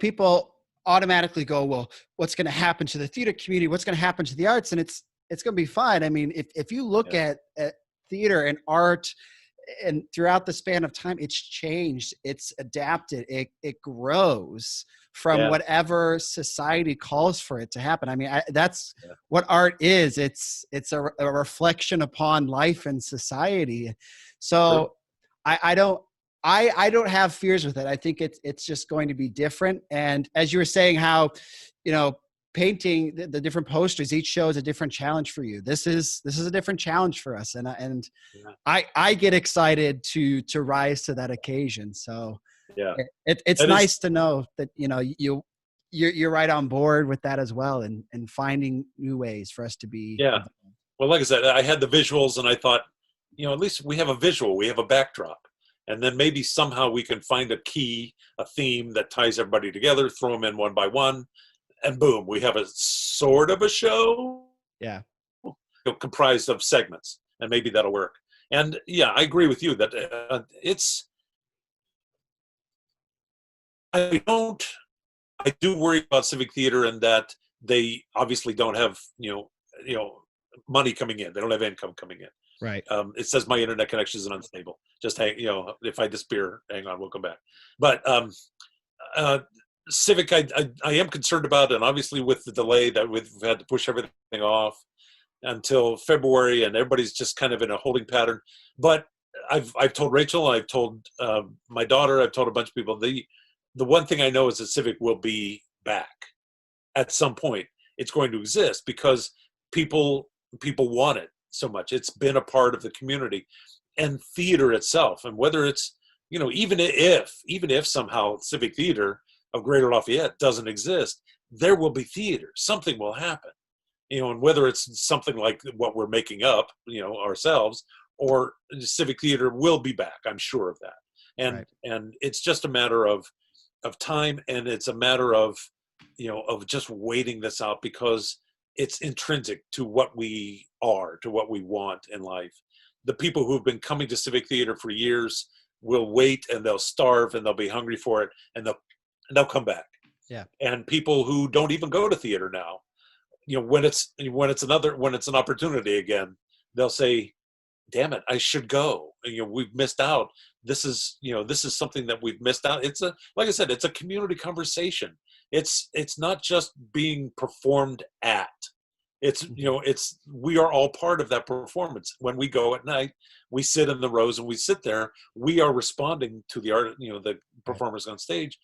people automatically go, well, what's going to happen to the theater community? What's going to happen to the arts? And it's going to be fine. I mean, if you look at theater and art, and throughout the span of time, it's changed, it's adapted, it grows from whatever society calls for it to happen. I mean, that's what art is. It's a reflection upon life and society. So I don't have fears with it. I think it's just going to be different. And as you were saying, how, painting the different posters, each show is a different challenge for you. This is a different challenge for us. And I get excited to rise to that occasion. So it's nice to know that, you're right on board with that as well, and finding new ways for us to be. Yeah. Well, like I said, I had the visuals, and I thought, at least we have a visual, we have a backdrop, and then maybe somehow we can find a theme that ties everybody together, throw them in one by one, and boom, we have a sort of a show. Yeah. Comprised of segments, and maybe that'll work. And I agree with you that I do worry about Civic Theater, and that they obviously don't have, money coming in. They don't have income coming in. Right. It says my internet connection is unstable. Just hang, if I disappear, hang on, we'll come back. But Civic, I am concerned about, and obviously with the delay that we've had to push everything off until February, and everybody's just kind of in a holding pattern. But I've told Rachel, I've told my daughter, I've told a bunch of people, the one thing I know is that Civic will be back at some point. It's going to exist because people want it so much. It's been a part of the community and theater itself. And whether it's, even if somehow Civic Theater of Greater Lafayette doesn't exist, there will be theater. Something will happen. And whether it's something like what we're making up, ourselves, or Civic Theater will be back. I'm sure of that. And it's just a matter of time, and it's a matter of just waiting this out, because it's intrinsic to what we are, to what we want in life. The people who've been coming to Civic Theater for years will wait, and they'll starve, and they'll be hungry for it, and they'll come back. Yeah. And people who don't even go to theater now, when it's an opportunity again, they'll say, damn it, I should go. We've missed out. This is something that we've missed out. Like I said, it's a community conversation. It's not just being performed at. We are all part of that performance. When we go at night, we sit in the rows and we sit there. We are responding to the art, the performers on stage.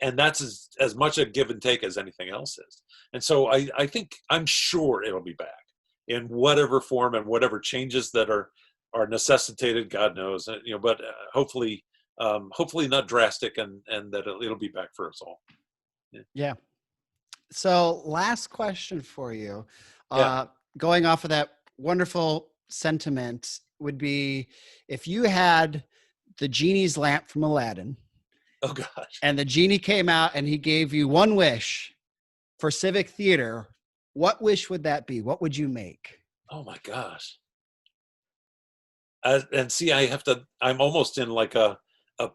And that's as much a give and take as anything else is. And so I'm sure it'll be back in whatever form and whatever changes that are necessitated, God knows, but hopefully not drastic, and that it'll be back for us all. Yeah. So last question for you, Yeah. going off of that wonderful sentiment, would be, if you had the genie's lamp from Aladdin, Oh gosh. and the genie came out and he gave you one wish for Civic Theater, what wish would that be? What would you make? Oh my gosh. And see, I'm almost in like a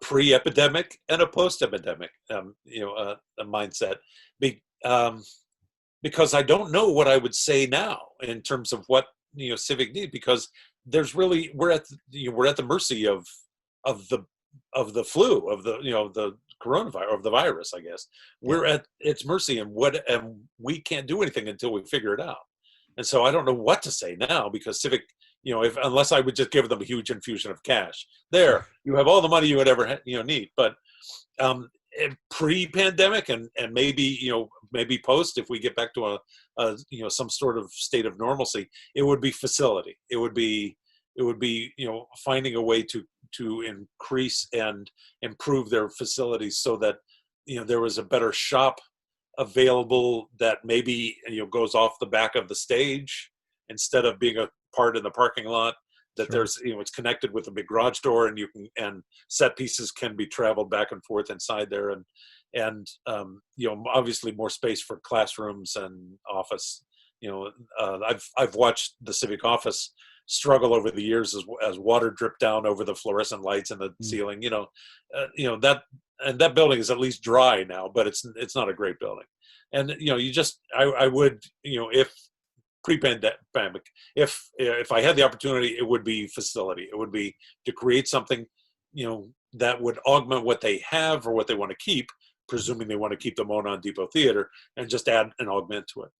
pre-epidemic and a post-epidemic, a mindset, because I don't know what I would say now in terms of what Civic need, because we're at the mercy of the flu, of the coronavirus, of the virus, I guess. We're at its mercy, and we can't do anything until we figure it out. And so I don't know what to say now, because Civic, unless I would just give them a huge infusion of cash. There, you have all the money you would ever need. But pre-pandemic and maybe post, if we get back to some sort of state of normalcy, it would be facility. It would be finding a way to increase and improve their facilities, so that there was a better shop available that maybe goes off the back of the stage instead of being a part in the parking lot, that Sure. there's it's connected with a big garage door, and set pieces can be traveled back and forth inside there, and obviously more space for classrooms and office. I've watched the Civic office struggle over the years as water dripped down over the fluorescent lights in the ceiling. That building is at least dry now, but it's not a great building. And I would, if pre-pandemic, if I had the opportunity, it would be facility. It would be to create something that would augment what they have or what they want to keep, presuming they want to keep the Monon Depot Theater, and just add an augment to it.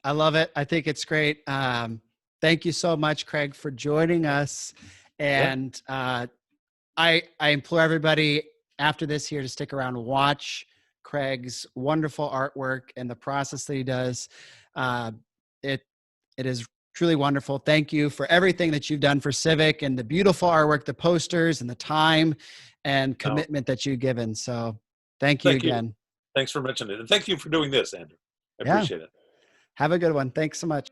I love it. I think it's great. Thank you so much, Craig, for joining us. And I implore everybody after this here to stick around and watch Craig's wonderful artwork and the process that he does. It is truly wonderful. Thank you for everything that you've done for Civic, and the beautiful artwork, the posters, and the time and commitment that you've given. So thank you again. Thanks for mentioning it. And thank you for doing this, Andrew. I appreciate it. Have a good one. Thanks so much.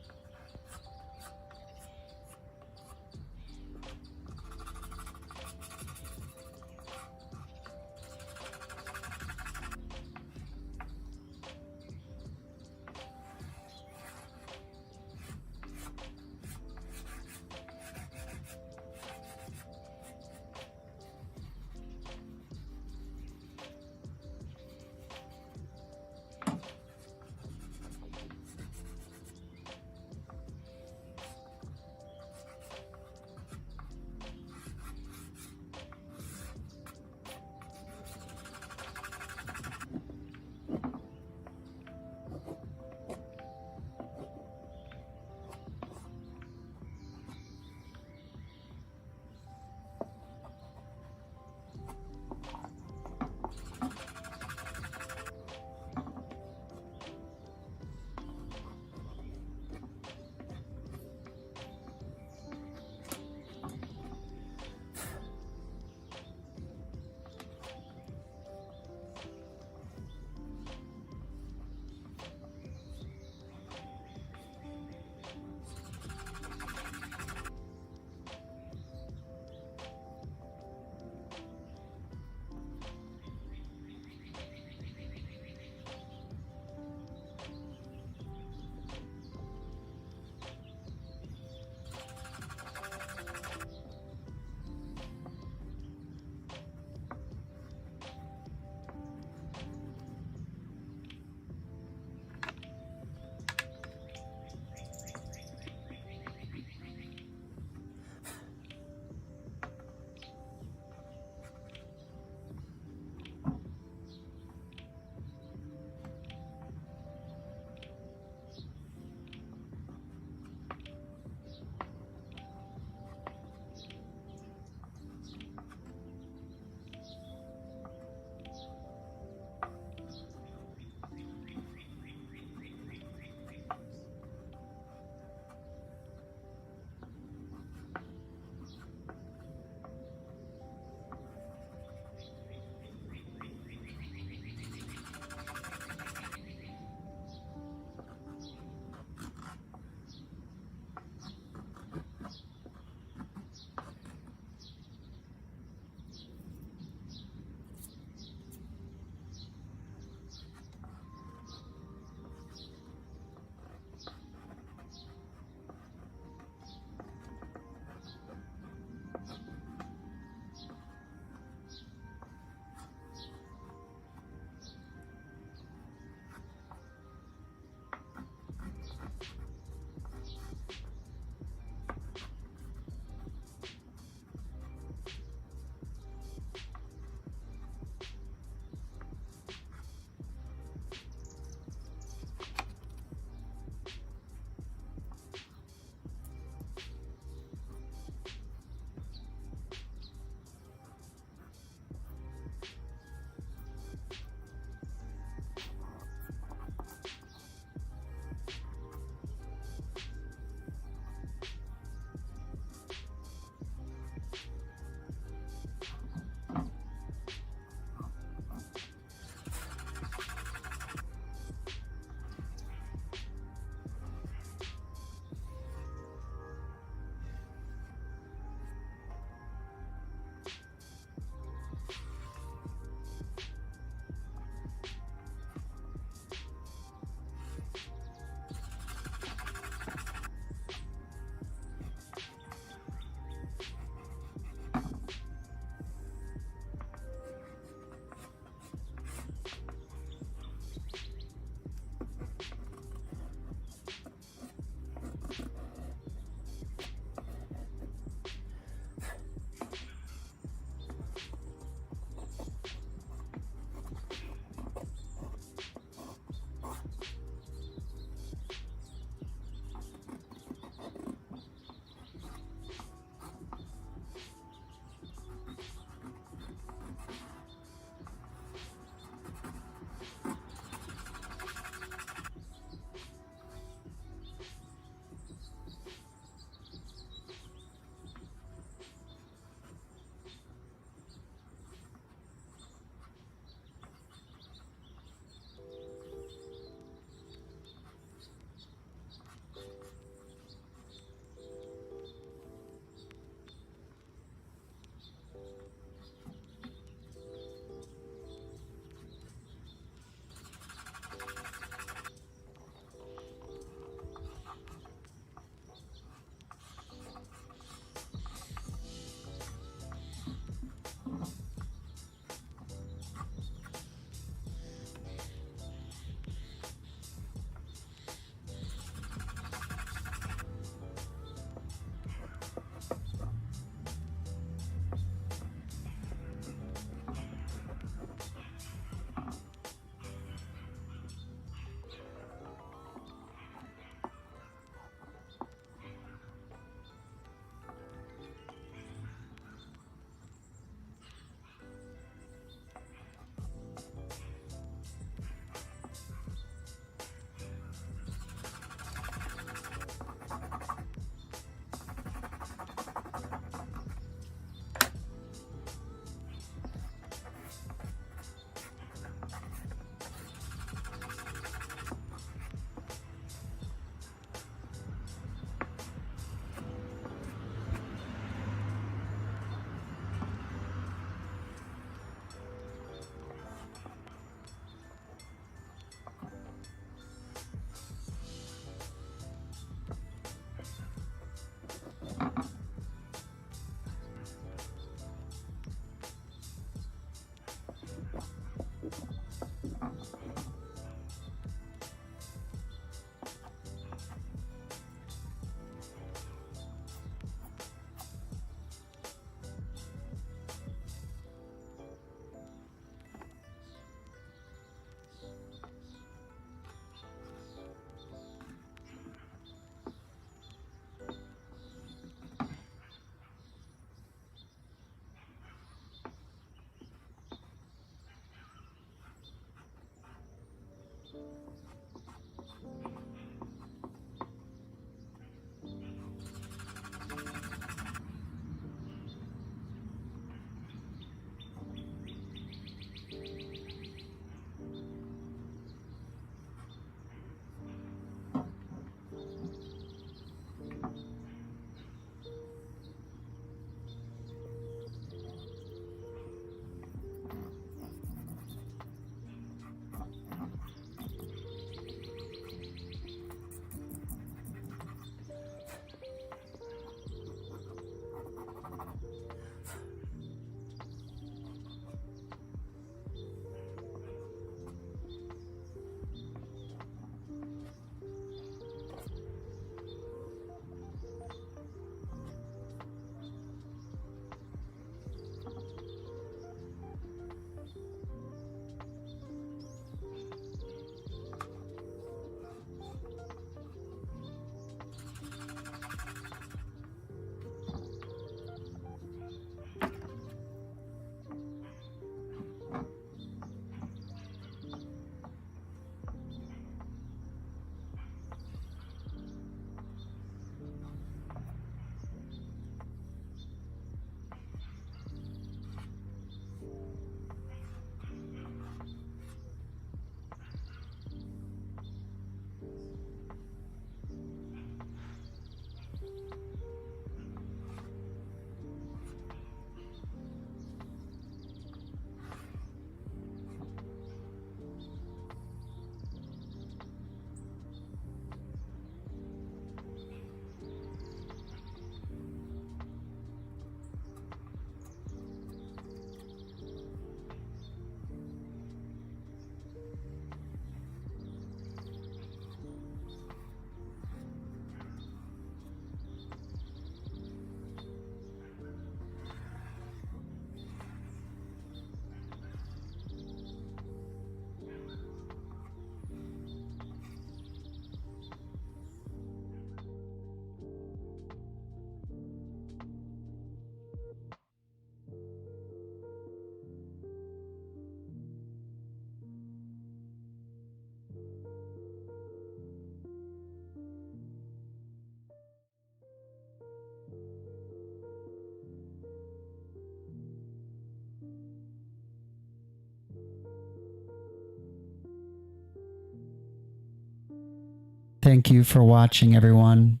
Thank you for watching, everyone.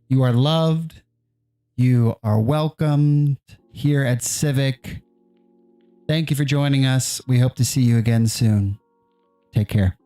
You are loved. You are welcomed here at Civic. Thank you for joining us. We hope to see you again soon. Take care.